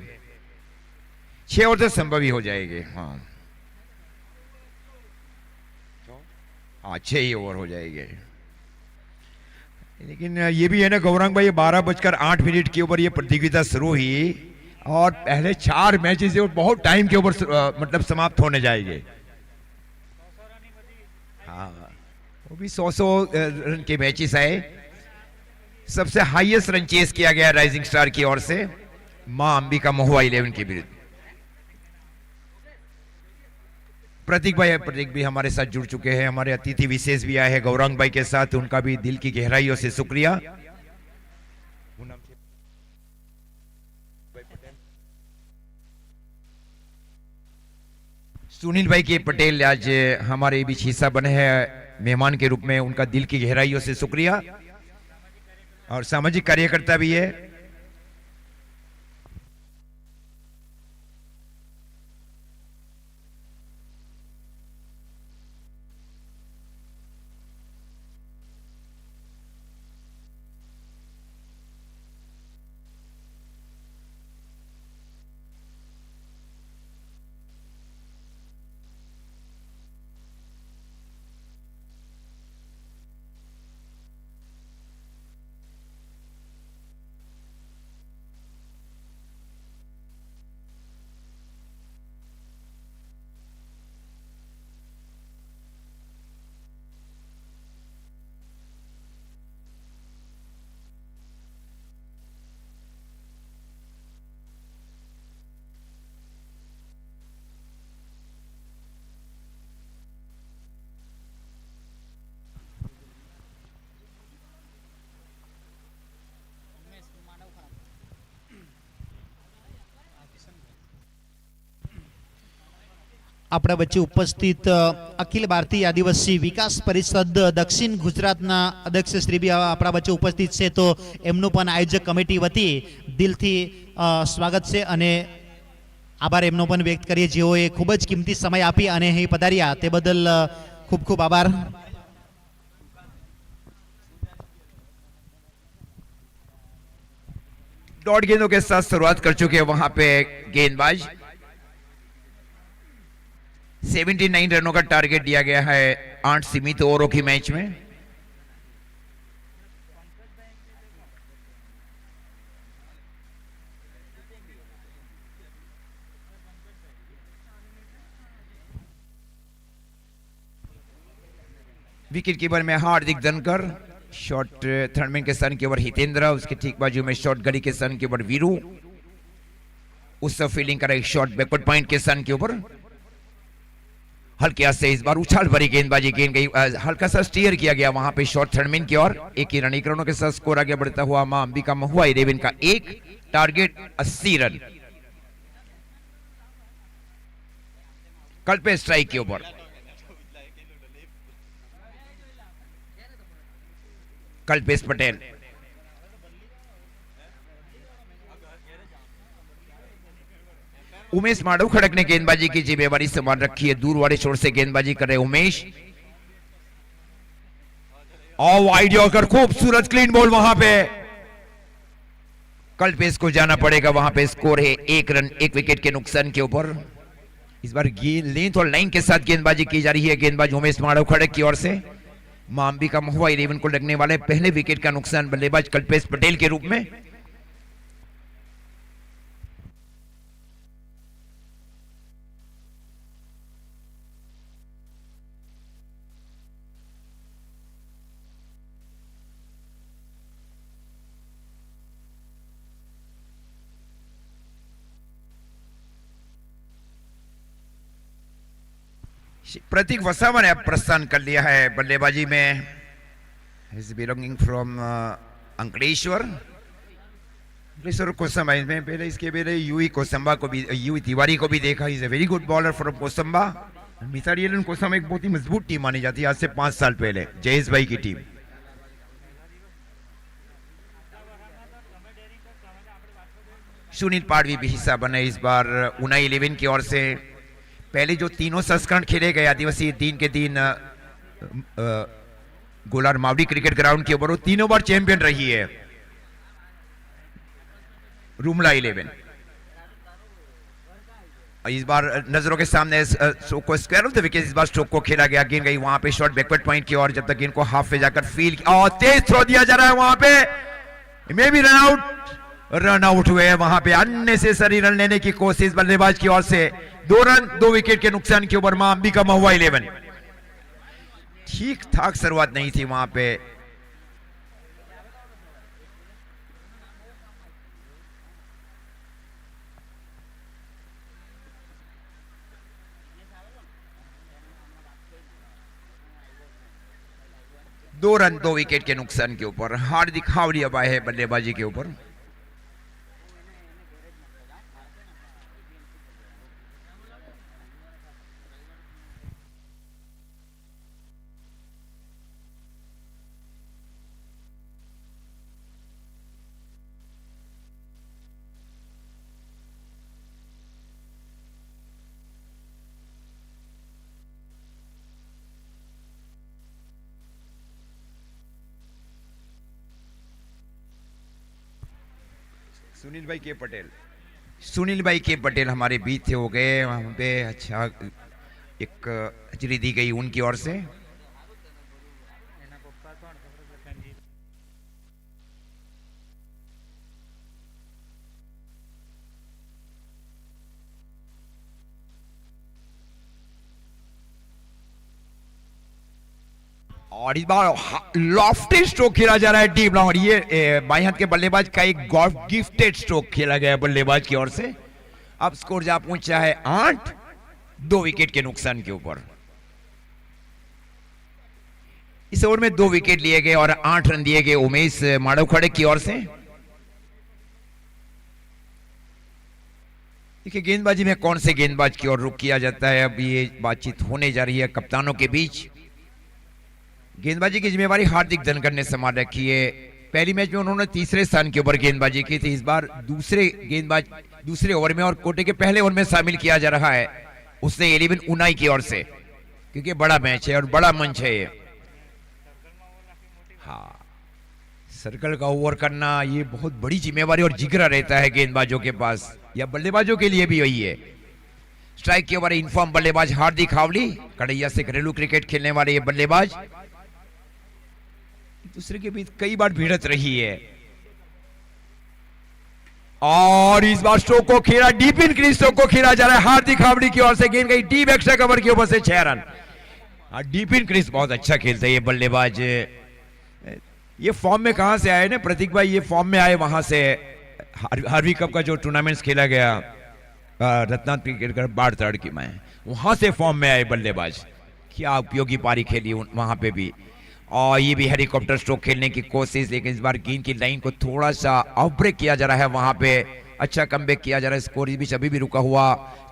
6 ओवर तो संभव ही हो जाएंगे। हाँ 6 ही ओवर हो जाएंगे। लेकिन ये भी है ना गौरांग भाई, 12:08 के ऊपर ये प्रतियोगिता शुरू हुई और पहले 4 मैचेस और बहुत टाइम के ऊपर मतलब समाप्त होने जाएंगे। हाँ वो भी 100 रन के मैचेस आए। सबसे हाईएस्ट रन चेस किया गया राइजिंग स्टार की ओर से मां अंबिका महुआ 11 के विरुद्ध। प्रतीक भी हमारे साथ जुड़ चुके हैं, हमारे अतिथि विशेष भी आए हैं गौरांग भाई के साथ, उनका भी दिल की गहराइयों से शुक्रिया। सुनील भाई के पटेल आज हमारे बीच हिस्सा बने हैं मेहमान के रूप में, उनका दिल की गहराइयों से शुक्रिया। और सामाजिक कार्यकर्ता भी है। આપણા વચ્ચે ઉપસ્થિત અખિલ ભારતીય આદિવાસી વિકાસ પરિષદ દક્ષિણ ગુજરાતના અધ્યક્ષ શ્રી બી આપણા વચ્ચે ઉપસ્થિત છે, તો એમનું પણ આયોજક કમિટી વતી દિલથી સ્વાગત છે અને આભાર એમનો પણ વ્યક્ત કરીએ, જેઓએ ખૂબ જ કિંમતી સમય આપી અને અહીં પધાર્યા તે બદલ ખૂબ ખૂબ આભાર। डॉट गेंदों के साथ शुरुआत कर चुके हैं वहां पे गेंदबाज। 79 रनों का टारगेट दिया गया है 8 सीमित ओवरों की मैच में। विकेट कीपर में हार्दिक धनकर, शॉट थर्डमैन के सन के ऊपर हितेंद्र, उसके ठीक बाजू में शॉट गली के सन के ऊपर वीरू, उस फील्डिंग कर एक शॉट बैकवर्ड पॉइंट के सन के ऊपर। हल्के हाथ से इस बार उछाल भरी गेंदबाजी गेंद गई, हल्का सा स्टीयर किया गया वहां पे शॉट थर्डमैन की ओर। एक ही रन, 1 रनों के साथ स्कोर आगे बढ़ता हुआ मां अंबिका महुआ 11 का 1, टारगेट 80 रन। कल पे स्ट्राइक के ऊपर कल्पेश पटेल। उमेश माडव खड़क ने गेंदबाजी की जिम्मेवारी संभाल रखी है, दूर वाले छोर से गेंदबाजी कर रहे उमेश। और वाइड यॉर्कर, खूबसूरत क्लीन बॉल वहां पे। कल्पेश को जाना पड़ेगा, वहां पे स्कोर है 1 रन 1 विकेट के नुकसान के ऊपर। इस बार लेंथ और लाइन के साथ गेंदबाजी की जा रही है, गेंदबाज उमेश माडव खड़क की ओर से। मां अंबिका महुआ 11 को लगने वाले पहले विकेट का नुकसान बल्लेबाज कल्पेश पटेल के रूप में। प्रतीक वसावा ने अब प्रस्थान कर लिया है बल्लेबाजी में, is belonging from Ankleshwar Kosamba. इसमें पहले इसके पहले यूई कोसंबा को भी, यूई तिवारी को भी देखा, is a very good bowler from Kosamba. मितारियल कोसंबा एक बहुत ही मजबूत टीम मानी जाती है आज से 5 साल पहले, जयेश भाई की टीम। सुनील पाड़वी भी हिस्सा बने इस बार उना 11 की ओर से। पहले जो तीनों संस्करण खेले गए आदिवासी 3 के 3 गोलार मावड़ी क्रिकेट ग्राउंड के ऊपर, वो तीनों बार चैंपियन रही है रूमला 11। इस बार नजरों के सामने स्ट्रोक को स्क्वायर ऑफ द विकेट, इस बार स्ट्रोक को खेला गया, गेंद गई वहां पे शॉट बैकवर्ड पॉइंट की ओर, जब तक गेंद को हाफ पे जाकर फील्ड और तेज थ्रो दिया जा रहा है वहां पे, मे भी रन आउट हुए हैं वहां पे। अननेसेसरी रन लेने की कोशिश बल्लेबाज की ओर से, 2 रन 2 विकेट के नुकसान के ऊपर मां अंबिका महुआ 11। ठीक ठाक शुरुआत नहीं थी वहां पे। 2 रन 2 विकेट के नुकसान के ऊपर। हार्दिक हावड़ी अब आए हैं बल्लेबाजी के ऊपर। सुनील भाई के पटेल हमारे बीच से हो गए वहां पे। अच्छा, एक हाजिरी दी गई उनकी ओर से। और इस बार लॉफ्टेड स्ट्रोक खेला जा रहा है डीप लॉन्ग। ये बाएं हाथ के बल्लेबाज का एक गॉड गिफ्टेड स्ट्रोक खेला गया है बल्लेबाज की ओर से। अब स्कोर जा पहुंचा है 8, 2 विकेट के नुकसान के ऊपर। इस ओवर में 2 विकेट लिए गए और 8 रन दिए गए उमेश माड़वखड़े की ओर से। देखिए गेंदबाजी में कौन से गेंदबाज की ओर रुख किया जाता है, अब ये बातचीत होने जा रही है कप्तानों के बीच। गेंदबाजी की जिम्मेवारी हार्दिक धनखड़ ने संभाल रखी है। पहली मैच में उन्होंने तीसरे स्थान के ऊपर गेंदबाजी की थी। इस बार दूसरे ओवर में और कोटे के पहले ओवर में शामिल किया जा रहा है उसने 11 उनाई की ओर से, क्योंकि बड़ा मैच है और बड़ा मंच है ये। हाँ, सर्कल का ओवर करना ये बहुत बड़ी जिम्मेवारी और जिगरा रहता है गेंदबाजों के पास, या बल्लेबाजों के लिए भी वही है। स्ट्राइक के ओवर इनफॉर्म बल्लेबाज हार्दिक हावड़ी, कड़ैया से घरेलू क्रिकेट खेलने वाले ये बल्लेबाज दूसरे के बीच कई बार भिड़त रही है। और इस बार स्ट्रोक को खेला डीप इन क्रीज, स्ट्रोक को खेला जा रहा है हार्दिक हावड़ी की ओर से। गेंद गई डीप एक्स्ट्रा कवर के ऊपर से 6 रन। डीप इन क्रीज बहुत अच्छा खेलते हैं ये बल्लेबाज। ये फॉर्म में कहां से आए ना प्रतीक भाई? ये फॉर्म में आए वहां से हार्वी कप का जो टूर्नामेंट खेला गया रत्नाथ क्रिकेट बाढ़ तड़की में, वहां से फॉर्म में आए बल्लेबाज। क्या उपयोगी पारी खेली वहां पे भी। और ये भी हेलीकॉप्टर स्ट्रोक खेलने की कोशिश, लेकिन इस बार गेंद की लाइन को थोड़ा सा ऑफ ब्रेक किया जा रहा है वहां पे। अच्छा कमबैक किया जा रहा है। स्कोर भी अभी भी रुका हुआ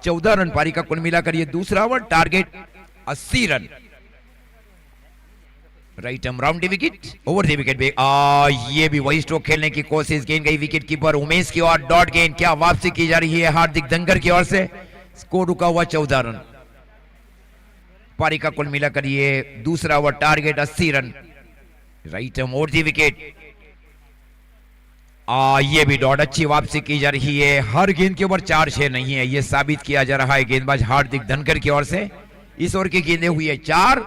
14 रन पारी का कुल मिलाकर ये दूसरा over. Target 80 run. Right arm round wicket over the wicket. ये भी वही स्ट्रोक खेलने की कोशिश। गेंद गई विकेट कीपर उमेश की ओर। डॉट गेंद। क्या वापसी की जा रही है हार्दिक धनखड़ की ओर से। स्कोर रुका हुआ 14 रन पारी का कुल मिलाकर ये दूसरा over. Target 80 run. Right arm over the wicket. ये भी डॉट। अच्छी वापसी की जा रही है। हर गेंद के ऊपर 4-6 नहीं है, ये साबित किया जा रहा है गेंदबाज हार्दिक धनखड़ की ओर से। इस ओवर की गेंदें हुई है 4,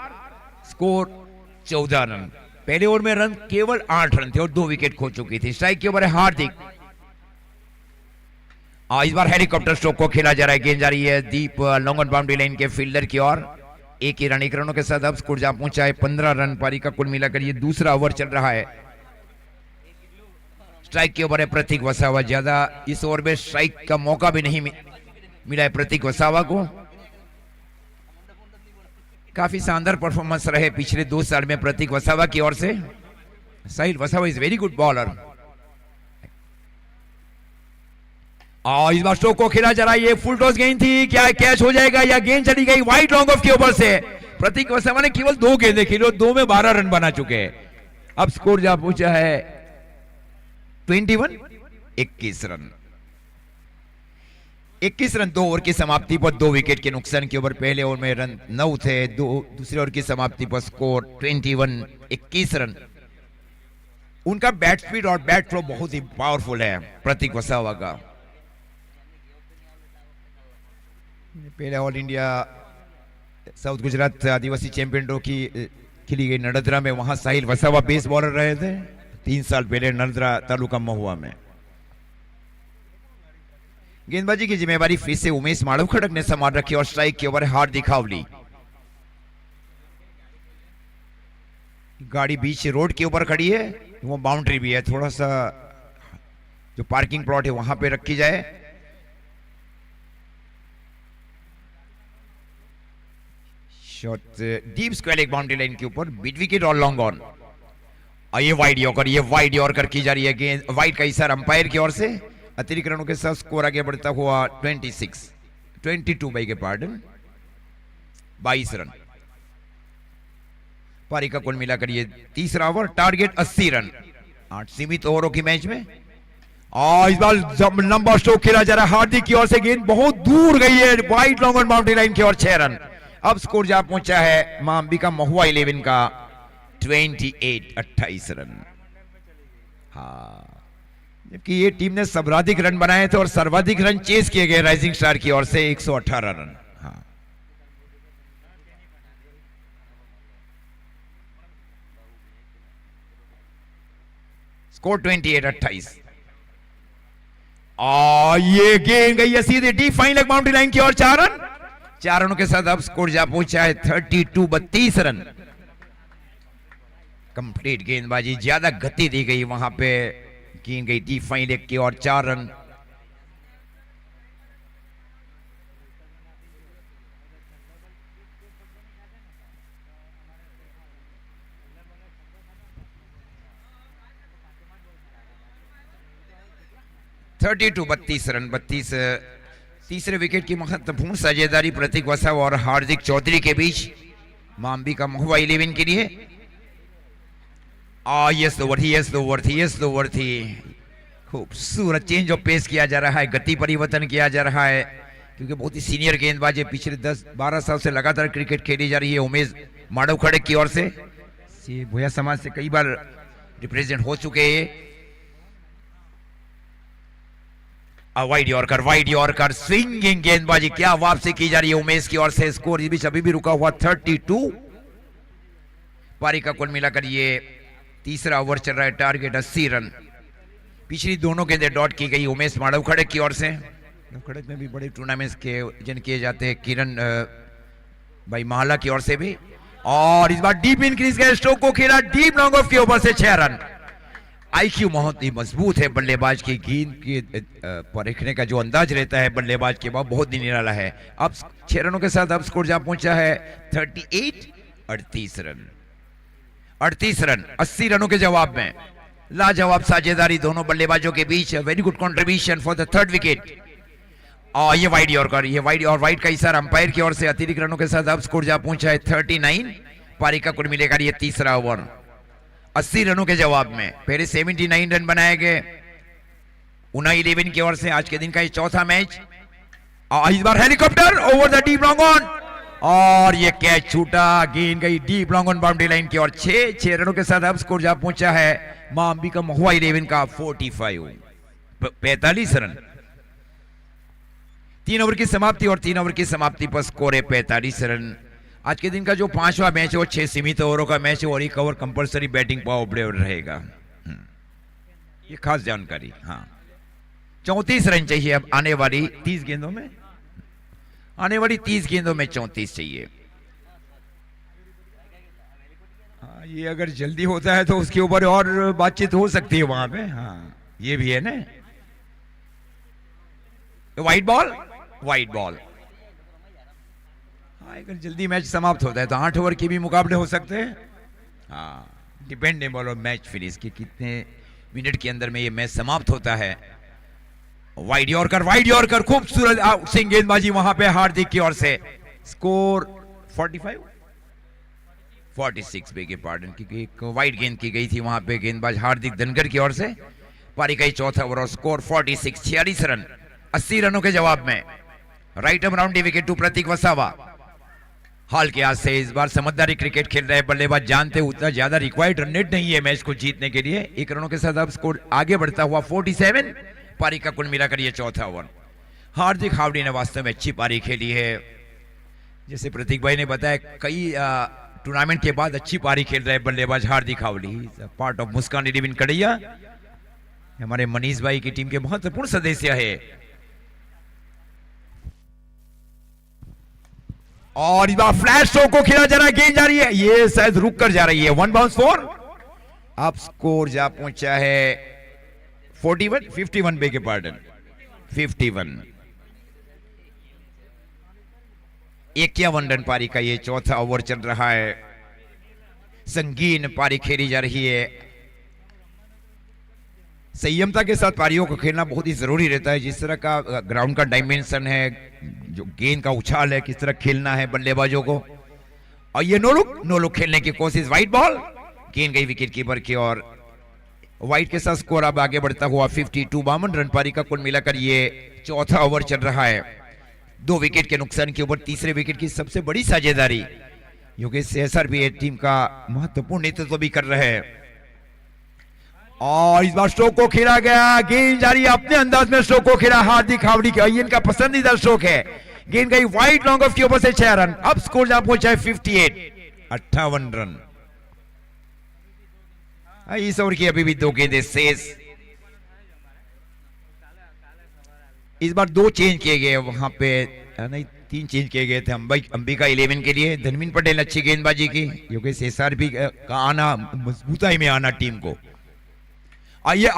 स्कोर 14 रन। पहले ओवर में रन केवल 8 रन थे और 2 विकेट खो चुकी थी। स्ट्राइक के ऊपर है हार्दिक। इस बार हेलीकॉप्टर स्ट्रोक को खेला जा रहा है। गेंद जा रही है दीप लॉन्ग ऑन बाउंड्री लाइन के फील्डर की ओर। एक ही रन, 1 रनों के साथ अब स्कोर जा पहुंचा है 15 रन पारी का कुल मिलाकर ये दूसरा ओवर चल रहा है। स्ट्राइक के ऊपर है प्रतीक वसावा। ज्यादा इस ओवर में स्ट्राइक का मौका भी नहीं मिला है प्रतीक वसावा को। काफी शानदार परफॉर्मेंस रहे पिछले 2 साल में प्रतीक वसावा की ओर से। Sahil Vasava is very good bowler. इस बार स्ट्रोक को खेला जा रहा है। ये फुल टॉस गेंद थी, क्या कैच हो जाएगा या गेंद चली गई वाइड लॉन्ग ऑफ के ऊपर से। प्रतीक वसावा ने केवल 2 गेंदें खेली और 2 में 12 रन बना चुके हैं। अब स्कोर जा पहुंचा है 21 रन। 21 रन 2 ओवर की समाप्ति पर 2 विकेट के नुकसान के ओवर। पहले ओवर में रन 9 थे, दूसरे ओवर की समाप्ति पर स्कोर 21 रन। उनका बैट स्पीड और बैट थ्रो बहुत ही पावरफुल है प्रतीक वसावा का। पहले ऑल इंडिया साउथ गुजरात आदिवासी चैंपियन ट्रॉफी खेली गई नड़दरा में, वहां साहिल वसावा बेस बॉलर रहे थे 3 साल पहले नड़दरा तालुका महुआ में। गेंदबाजी की जिम्मेवारी फिर से उमेश माड़वखड़क ने संभाल रखी और स्ट्राइक के ओवर हार्दिक हावड़ी। गाड़ी बीच रोड के ऊपर खड़ी है, वो बाउंड्री भी है, थोड़ा सा जो पार्किंग प्लॉट है वहां पे रखी जाए। शॉट डीप स्क्वायर एक बाउंड्री लाइन के ऊपर, मिड विकेट और लॉन्ग ऑन। और ये वाइड यॉर्कर, ये वाइड यॉर्कर की जा रही है गेंद, वाइड का इशारा अंपायर की ओर से। अतिरिक्त रनों के साथ स्कोर आगे बढ़ता हुआ 22 बाई के पार्डन 22 रन। पारी का कुल मिलाकर ये तीसरा ओवर, टारगेट 80 रन 8 सीमित ओवरों की मैच में। और इस बार लंबा स्ट्रोक खेला जा रहा है हार्दिक की ओर से, गेंद बहुत दूर गई है wide long on boundary line की ओर 6 रन। अब स्कोर जा पहुंचा है मां अंबिका महुआ 11 का 28 रन। हाँ, जबकि ये टीम ने सर्वाधिक रन बनाए थे और सर्वाधिक रन चेस किए गए राइजिंग स्टार की ओर से 118 रन। हाँ, स्कोर 28 और ये गेंद गई है सीधे deep fine leg boundary line की ओर 4 रन। 4 रनों के साथ अब स्कोर जा पहुंचा है 32 रन। कंप्लीट गेंदबाजी, ज्यादा गति दी गई वहां पे, गेंद गई डीप फाइन लेग की ओर 4 रन। (32) 32 रन। 32 तीसरे विकेट की महत्वपूर्ण साझेदारी प्रतीक वसाव और हार्दिक चौधरी के बीच मां अंबिका महुआ 11 के लिए। यस ओवर थी। खूबसूरत चेंज ऑफ पेस किया जा रहा है, गति परिवर्तन किया जा रहा है, क्योंकि बहुत ही सीनियर गेंदबाज है, पिछले 10-12 साल से लगातार क्रिकेट खेली जा रही है। उमेश माडव खड़क की ओर से भोया समाज से कई बार रिप्रेजेंट हो चुके हैं। वाइड यॉर्कर स्विंगिंग गेंदबाजी, क्या वापसी की जा रही है उमेश की ओर से। स्कोर इस बीच अभी भी रुका हुआ 32। पारी का कुल मिलाकर ये तीसरा ओवर चल रहा है, टारगेट 80 रन। पिछली दोनों गेंदें डॉट की गई उमेश माडव खड़क की ओर से। खड़क में भी बड़े टूर्नामेंट्स के आयोजन किए जाते हैं, किरण भाई माला की ओर से भी। और इस बार डीप इंक्रीज का स्ट्रोक को खेला डीप लॉन्ग ऑफ के ऊपर से 6 रन। आईक्यू बहुत ही मजबूत है बल्लेबाज की, गेंद के परखने का जो अंदाज रहता है बल्लेबाज के, बहुत ही निराला है। अब 6 रनों के साथ अब स्कोर जा पहुंचा है 38 रन। 80 रनों के जवाब में लाजवाब साझेदारी दोनों बल्लेबाजों के बीच। Very good contribution for the third wicket. और ये वाइड यॉर्कर, ये वाइड का इशारा अंपायर की ओर से। अतिरिक्त रनों के साथ अब स्कोर जा पहुंचा है 39। पारी का कुल मिलेगा ये तीसरा ओवर। 80 रनों के जवाब में पहले 79 रन बनाए गए उनाई 11 की ओर से। आज के दिन का ये चौथा मैच। और इस बार helicopter over the deep long on, और ये कैच छूटा, गेंद गई deep long on boundary line की ओर 6 रनों के साथ अब स्कोर जा पहुंचा है मां अंबिका महुआ 11 का 45 रन। 3 ओवर की समाप्ति और 3 ओवर की समाप्ति पर स्कोर है 45 रन। आज के दिन का जो 5वां मैच है वो 6 सीमित ओवरों का मैच है और 1 over compulsory batting power play रहेगा। ये खास जानकारी। हाँ, 34 रन चाहिए अब आने वाली 30 गेंदों में। 34 चाहिए। हाँ, ये अगर जल्दी होता है तो उसके ऊपर और बातचीत हो सकती है वहां पे। हाँ, ये भी है ना। Wide ball. अगर जल्दी मैच समाप्त होता है तो 8 ओवर के भी मुकाबले हो सकते हैं। हाँ, डिपेंडेबल ऑन मैच फिनिश कि कितने मिनट के अंदर में ये मैच समाप्त होता है। वाइड यॉर्कर खूबसूरत सिंह गेंदबाजी वहां पे हार्दिक की ओर से। स्कोर 46 बेगे पार्डन, क्योंकि एक वाइड गेंद की गई थी वहां पे गेंदबाज हार्दिक धनगर की ओर से। पारी का चौथा ओवर और स्कोर 46 रन। 80 रनों के जवाब में right arm round the wicket to Pratik Vasava. हाल के आज से इस बार समझदारी क्रिकेट खेल रहे बल्लेबाज जानते उतना ज्यादा रिक्वायर्ड रन रेट नहीं है मैच को जीतने के लिए। 1 रनों के साथ अब स्कोर आगे बढ़ता हुआ 47। पारी का कुल मिलाकर ये चौथा ओवर। हार्दिक हावड़ी ने वास्तव में अच्छी पारी खेली है, जैसे प्रतीक भाई ने बताया कई टूर्नामेंट के बाद अच्छी पारी खेल रहे बल्लेबाज हार्दिक हावड़ी। पार्ट ऑफ मुस्कान 11 कड़ैया, हमारे मनीष भाई की टीम के महत्वपूर्ण सदस्य है। और इस बार फ्लैश शो को खेला जा रहा है, गेंद जा रही है, ये शायद रुक कर जा रही है। 1 बाउंस 4। अब स्कोर जा पहुंचा है 51 बेगे पार्डन 51। 51 रन पारी का ये चौथा ओवर चल रहा है। संगीन पारी खेली जा रही है। संयमता के साथ पारियों को खेलना बहुत ही जरूरी रहता है। जिस तरह का ग्राउंड का डायमेंशन है, जो गेंद का उछाल है, किस तरह खेलना है बल्लेबाजों को। और ये नो लुक खेलने की कोशिश, वाइट बॉल, गेंद गई विकेट कीपर की और वाइट के साथ स्कोर अब आगे बढ़ता हुआ 52। 52 रन पारी का कुल मिलाकर ये चौथा ओवर चल रहा है। 2 विकेट के नुकसान के ऊपर तीसरे विकेट की सबसे बड़ी साझेदारी योगेश सहसर भी टीम का महत्वपूर्ण नेतृत्व भी कर रहे हैं। और इस बार स्ट्रोक को खेला गया, गेंद जारी, अपने अंदाज में स्ट्रोक को खेला हार्दिक हावड़ी के, अय्यन का पसंदीदा स्ट्रोक है। गेंद गई वाइड लॉन्ग ऑफ के ऊपर से 6 रन। अब स्कोर जहां पहुंचा है 58 रन। इस ओवर की अभी भी 2 गेंदें शेष। इस बार 2 चेंज किए गए, वहां पे नहीं 3 चेंज किए गए थे। अंबिका 11 के लिए धर्मेंद्र पटेल अच्छी गेंदबाजी की, योगेश एसआर भी का आना, मजबूताई में आना टीम को। आइए,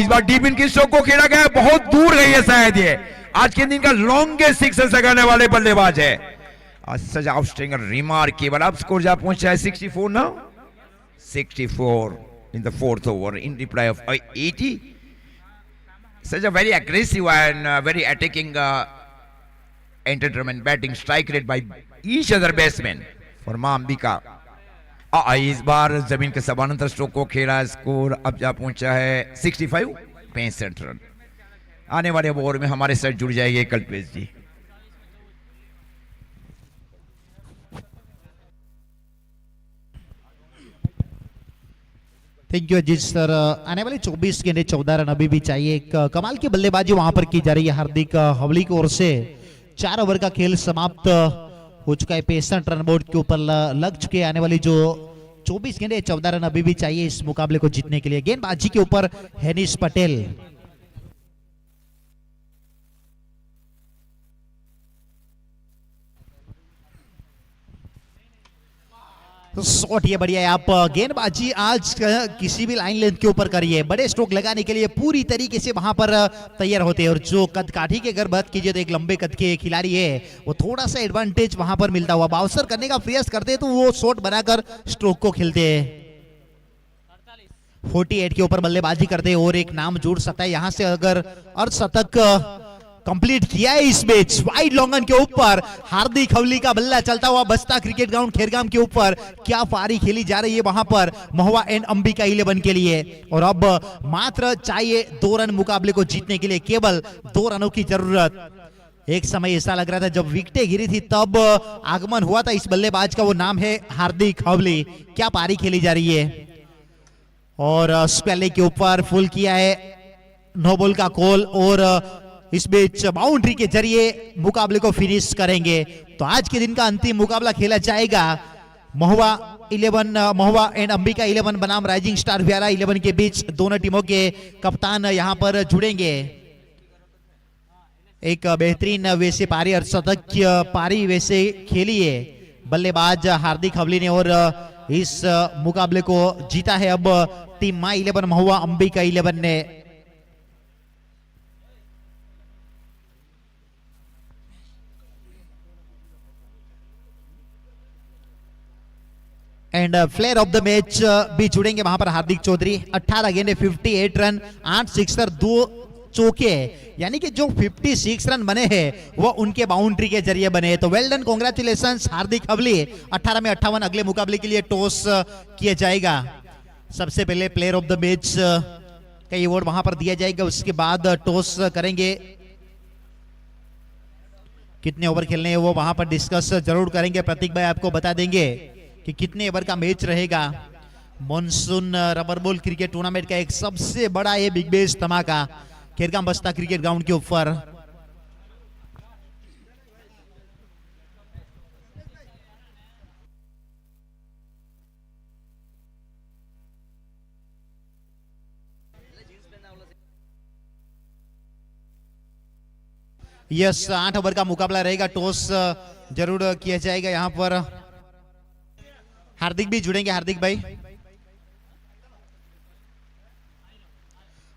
इस बार डीप इन की स्ट्रोक को खेला गया, बहुत दूर गई है शायद ये आज के दिन का लॉन्गेस्ट सिक्सर लगाने वाले बल्लेबाज है। सच आउटस्टिंगर रिमार्केबल। अब स्कोर जहां पहुंचा है 64 now, 64 in the 4th over in reply of 80. Such a very aggressive and very attacking entertainment batting strike rate by each other batsman for मां अंबिका। इस बार जमीन के समानांतर स्ट्रोक को खेला, स्कोर अब जा पहुंचा है 65, 65 रन। आने वाले ओवर में हमारे साथ जुड़ जाएंगे Kalpesh ji. Thank you Ajit sir. आने वाले 24 गेंदे 14 रन अभी भी चाहिए। एक कमाल की बल्लेबाजी वहां पर की जा रही है हार्दिक हवली की ओर से। 4 ओवर का खेल समाप्त हो चुका है, 65 रन बोर्ड के ऊपर लग चुके हैं। आने वाली जो 24 गेंदे 14 रन अभी भी चाहिए इस मुकाबले को जीतने के लिए। गेंदबाजी के ऊपर हैनिश पटेल। शॉट ये बढ़िया है। आप गेंदबाजी आज किसी भी लाइन लेंथ के ऊपर करिए, बड़े स्ट्रोक लगाने के लिए पूरी तरीके से वहां पर तैयार होते हैं। और जो कद काठी की अगर बात कीजिए तो एक लंबे कद के खिलाड़ी है, वो थोड़ा सा एडवांटेज वहां पर मिलता हुआ बाउंसर करने का प्रयास करते हैं तो वो शॉट बनाकर स्ट्रोक को खेलते हैं। 48 के ऊपर बल्लेबाजी करते हैं और एक नाम जुड़ सकता है यहां से अगर अर्धशतक कंप्लीट किया है इस मैच। वाइड लॉन्गन के ऊपर हार्दिक हवली का बल्ला चलता हुआ बस्ता क्रिकेट ग्राउंड खेरगाम के ऊपर। क्या पारी खेली जा रही है वहां पर महुआ एंड अंबिका 11 के लिए। और अब मात्र चाहिए 2 रन मुकाबले को जीतने के लिए, केवल 2 रनों की जरूरत। एक समय ऐसा लग रहा था जब विकेटें गिरी थी तब आगमन हुआ था इस बल्लेबाज का, वो नाम है हार्दिक हवली। क्या पारी खेली जा रही है। और स्पेले के ऊपर फुल किया है, नो बॉल का कॉल और इस बीच बाउंड्री के जरिए मुकाबले को फिनिश करेंगे। तो आज के दिन का अंतिम मुकाबला खेला जाएगा महुआ एंड अंबिका 11 बनाम राइजिंग स्टार व्यारा 11 के बीच। दोनों टीमों के कप्तान यहां पर जुड़ेंगे। एक बेहतरीन वैसे पारी, अर्धशतक पारी वैसे खेली है बल्लेबाज हार्दिक हवली ने और इस मुकाबले को जीता है अब टीम मां 11 महुआ अंबिका 11 ने। And player of the match भी जुड़ेंगे वहां पर हार्दिक चौधरी। 18 गेंदे 58 रन, 8 सिक्सर 2 चौके, यानी कि जो 56 रन बने हैं वो उनके बाउंड्री के जरिए बने। तो वेल डन, कांग्रेचुलेशंस हार्दिक हवली। 18 में 58 अगले मुकाबले के लिए टॉस किया जाएगा। सबसे पहले प्लेयर ऑफ द मैच का अवार्ड वहां पर दिया जाएगा, उसके बाद टॉस करेंगे। कितने ओवर खेलने हैं वो वहां पर डिस्कस जरूर करेंगे। प्रतीक भाई आपको बता देंगे कि कितने ओवर का मैच रहेगा। Monsoon rubber ball cricket tournament का एक सबसे बड़ा ये बिग बेस धमाका खेरगाम बस्ता क्रिकेट ग्राउंड के ऊपर। यस, 8 ओवर का मुकाबला रहेगा। टॉस जरूर किया जाएगा यहां पर। हार्दिक भी जुड़ेंगे, हार्दिक भाई,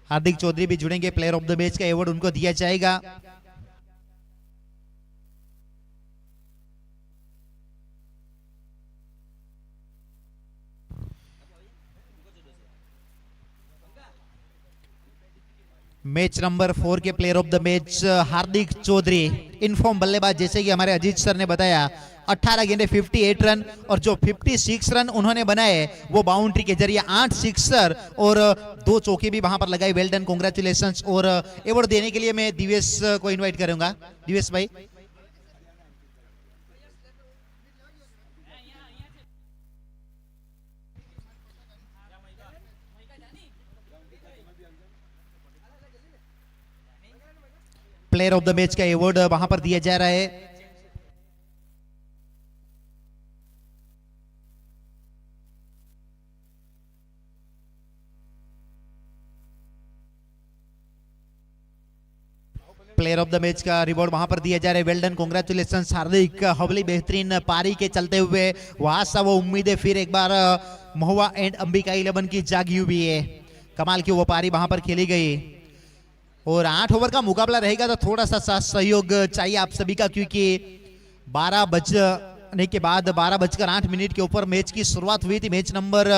हार्दिक चौधरी भी जुड़ेंगे। प्लेयर ऑफ द मैच का अवार्ड उनको दिया जाएगा। मैच नंबर 4 के player of the match Hardik Chaudhary, inform बल्लेबाज, जैसे कि हमारे अजीत सर ने बताया 18 गेंदे 58 रन और जो 56 रन उन्होंने बनाए वो बाउंड्री के जरिए 8 सिक्सर और 2 चौके भी वहां पर लगाई। Well done, congratulations. और अवार्ड देने के लिए मैं दिवेश को इनवाइट करूंगा। दिवेश भाई, प्लेयर ऑफ द मैच का अवार्ड वहां पर दिया जा रहा है। प्लेयर ऑफ द मैच का रिवॉर्ड वहां पर दिया जा रहा है। वेल डन, कांग्रेचुलेशंस हार्दिक। हवली बेहतरीन पारी के चलते हुए वहां सा वो उम्मीदें फिर एक बार महुआ एंड अंबिका 11 की जागी हुई है। कमाल की वो पारी वहां पर खेली गई और 8 ओवर का मुकाबला रहेगा तो थोड़ा सा सहयोग चाहिए आप सभी का, क्योंकि 12 बजने के बाद 12:08 के ऊपर मैच की शुरुआत हुई थी, मैच नंबर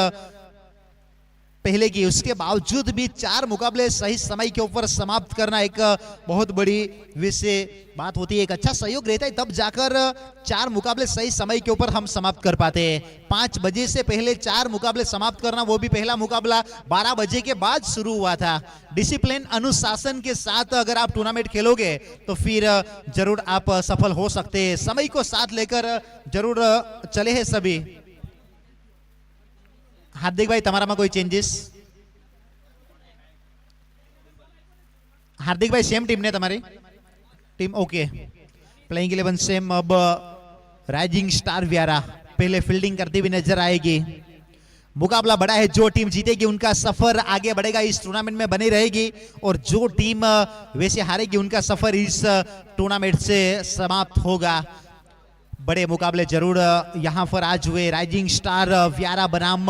पहले की। उसके बावजूद भी 4 मुकाबले सही समय के ऊपर समाप्त करना एक बहुत बड़ी विषय बात होती है। एक अच्छा सहयोग रहता है तब जाकर 4 मुकाबले सही समय के ऊपर हम समाप्त कर पाते हैं। 5 बजे से पहले 4 मुकाबले समाप्त करना, वो भी पहला मुकाबला 12 बजे के बाद शुरू हुआ था। डिसिप्लिन, अनुशासन के साथ अगर आप टूर्नामेंट खेलोगे तो फिर जरूर आप सफल हो सकते हैं। समय को साथ लेकर जरूर चले हैं सभी। हार्दिक भाई, તમારામાં કોઈ ચેન્જીસ? हार्दिक भाई, सेम टीम ने तुम्हारी टीम? Okay, playing 11 same. अब राइजिंग स्टार व्यारा पहले फील्डिंग करती हुई नजर आएगी। मुकाबला बड़ा है, जो टीम जीतेगी उनका सफर आगे बढ़ेगा, इस टूर्नामेंट में बनी रहेगी, और जो टीम वैसे हारेगी उनका सफर इस टूर्नामेंट से समाप्त होगा। बड़े मुकाबले जरूर यहां पर आज हुए। राइजिंग स्टार व्यारा बनाम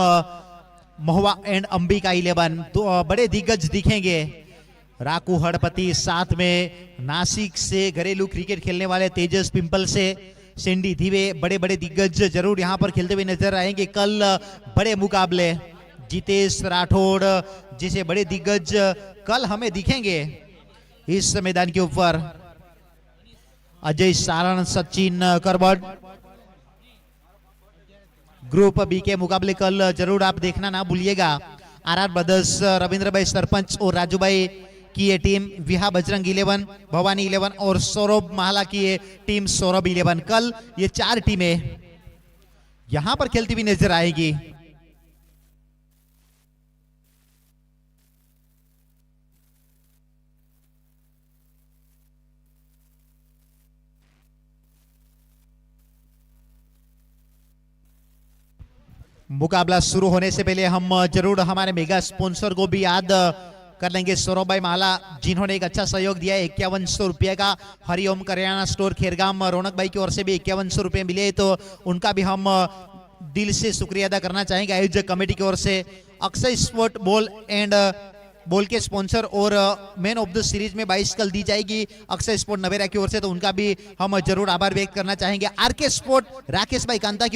महुआ एंड अंबिका 11, तो बड़े दिग्गज दिखेंगे। राकू हड़पति, साथ में नासिक से घरेलू क्रिकेट खेलने वाले तेजस पिंपल से सेंडी धीवे, बड़े बड़े दिग्गज जरूर यहां पर खेलते हुए नजर आएंगे। कल बड़े मुकाबले, जितेश राठौड़ जैसे बड़े दिग्गज कल हमें दिखेंगे इस मैदान के ऊपर। अजय सारण, सचिन करबट, ग्रुप बी के मुकाबले कल जरूर आप देखना ना भूलिएगा। आरआर ब्रदर्स, रविंद्र भाई सरपंच और राजू भाई की ये टीम, विहा बजरंग 11, भवानी 11 और सौरभ महला की ये टीम सौरभ 11। कल ये 4 टीमें यहां पर खेलती हुई नजर आएगी। मुकाबला शुरू होने से पहले हम जरूर हमारे मेगा स्पॉन्सर को भी याद कर लेंगे। सौरभ भाई माला, जिन्होंने एक अच्छा सहयोग दिया है, 5100 रुपये का। हरिओम करियाना स्टोर खेरगाम, रौनक भाई की ओर से भी 5100 रुपये मिले, तो उनका भी हम दिल से शुक्रिया अदा करना चाहेंगे आयोजक कमेटी की ओर से। Akshay sport ball and ball के स्पॉन्सर और मैन ऑफ द सीरीज में 22 कल दी जाएगी अक्षय स्पोर्ट नवेरा की ओर से, तो उनका भी हम जरूर आभार व्यक्त करना चाहेंगे। आरके स्पोर्ट राकेश भाई कांता की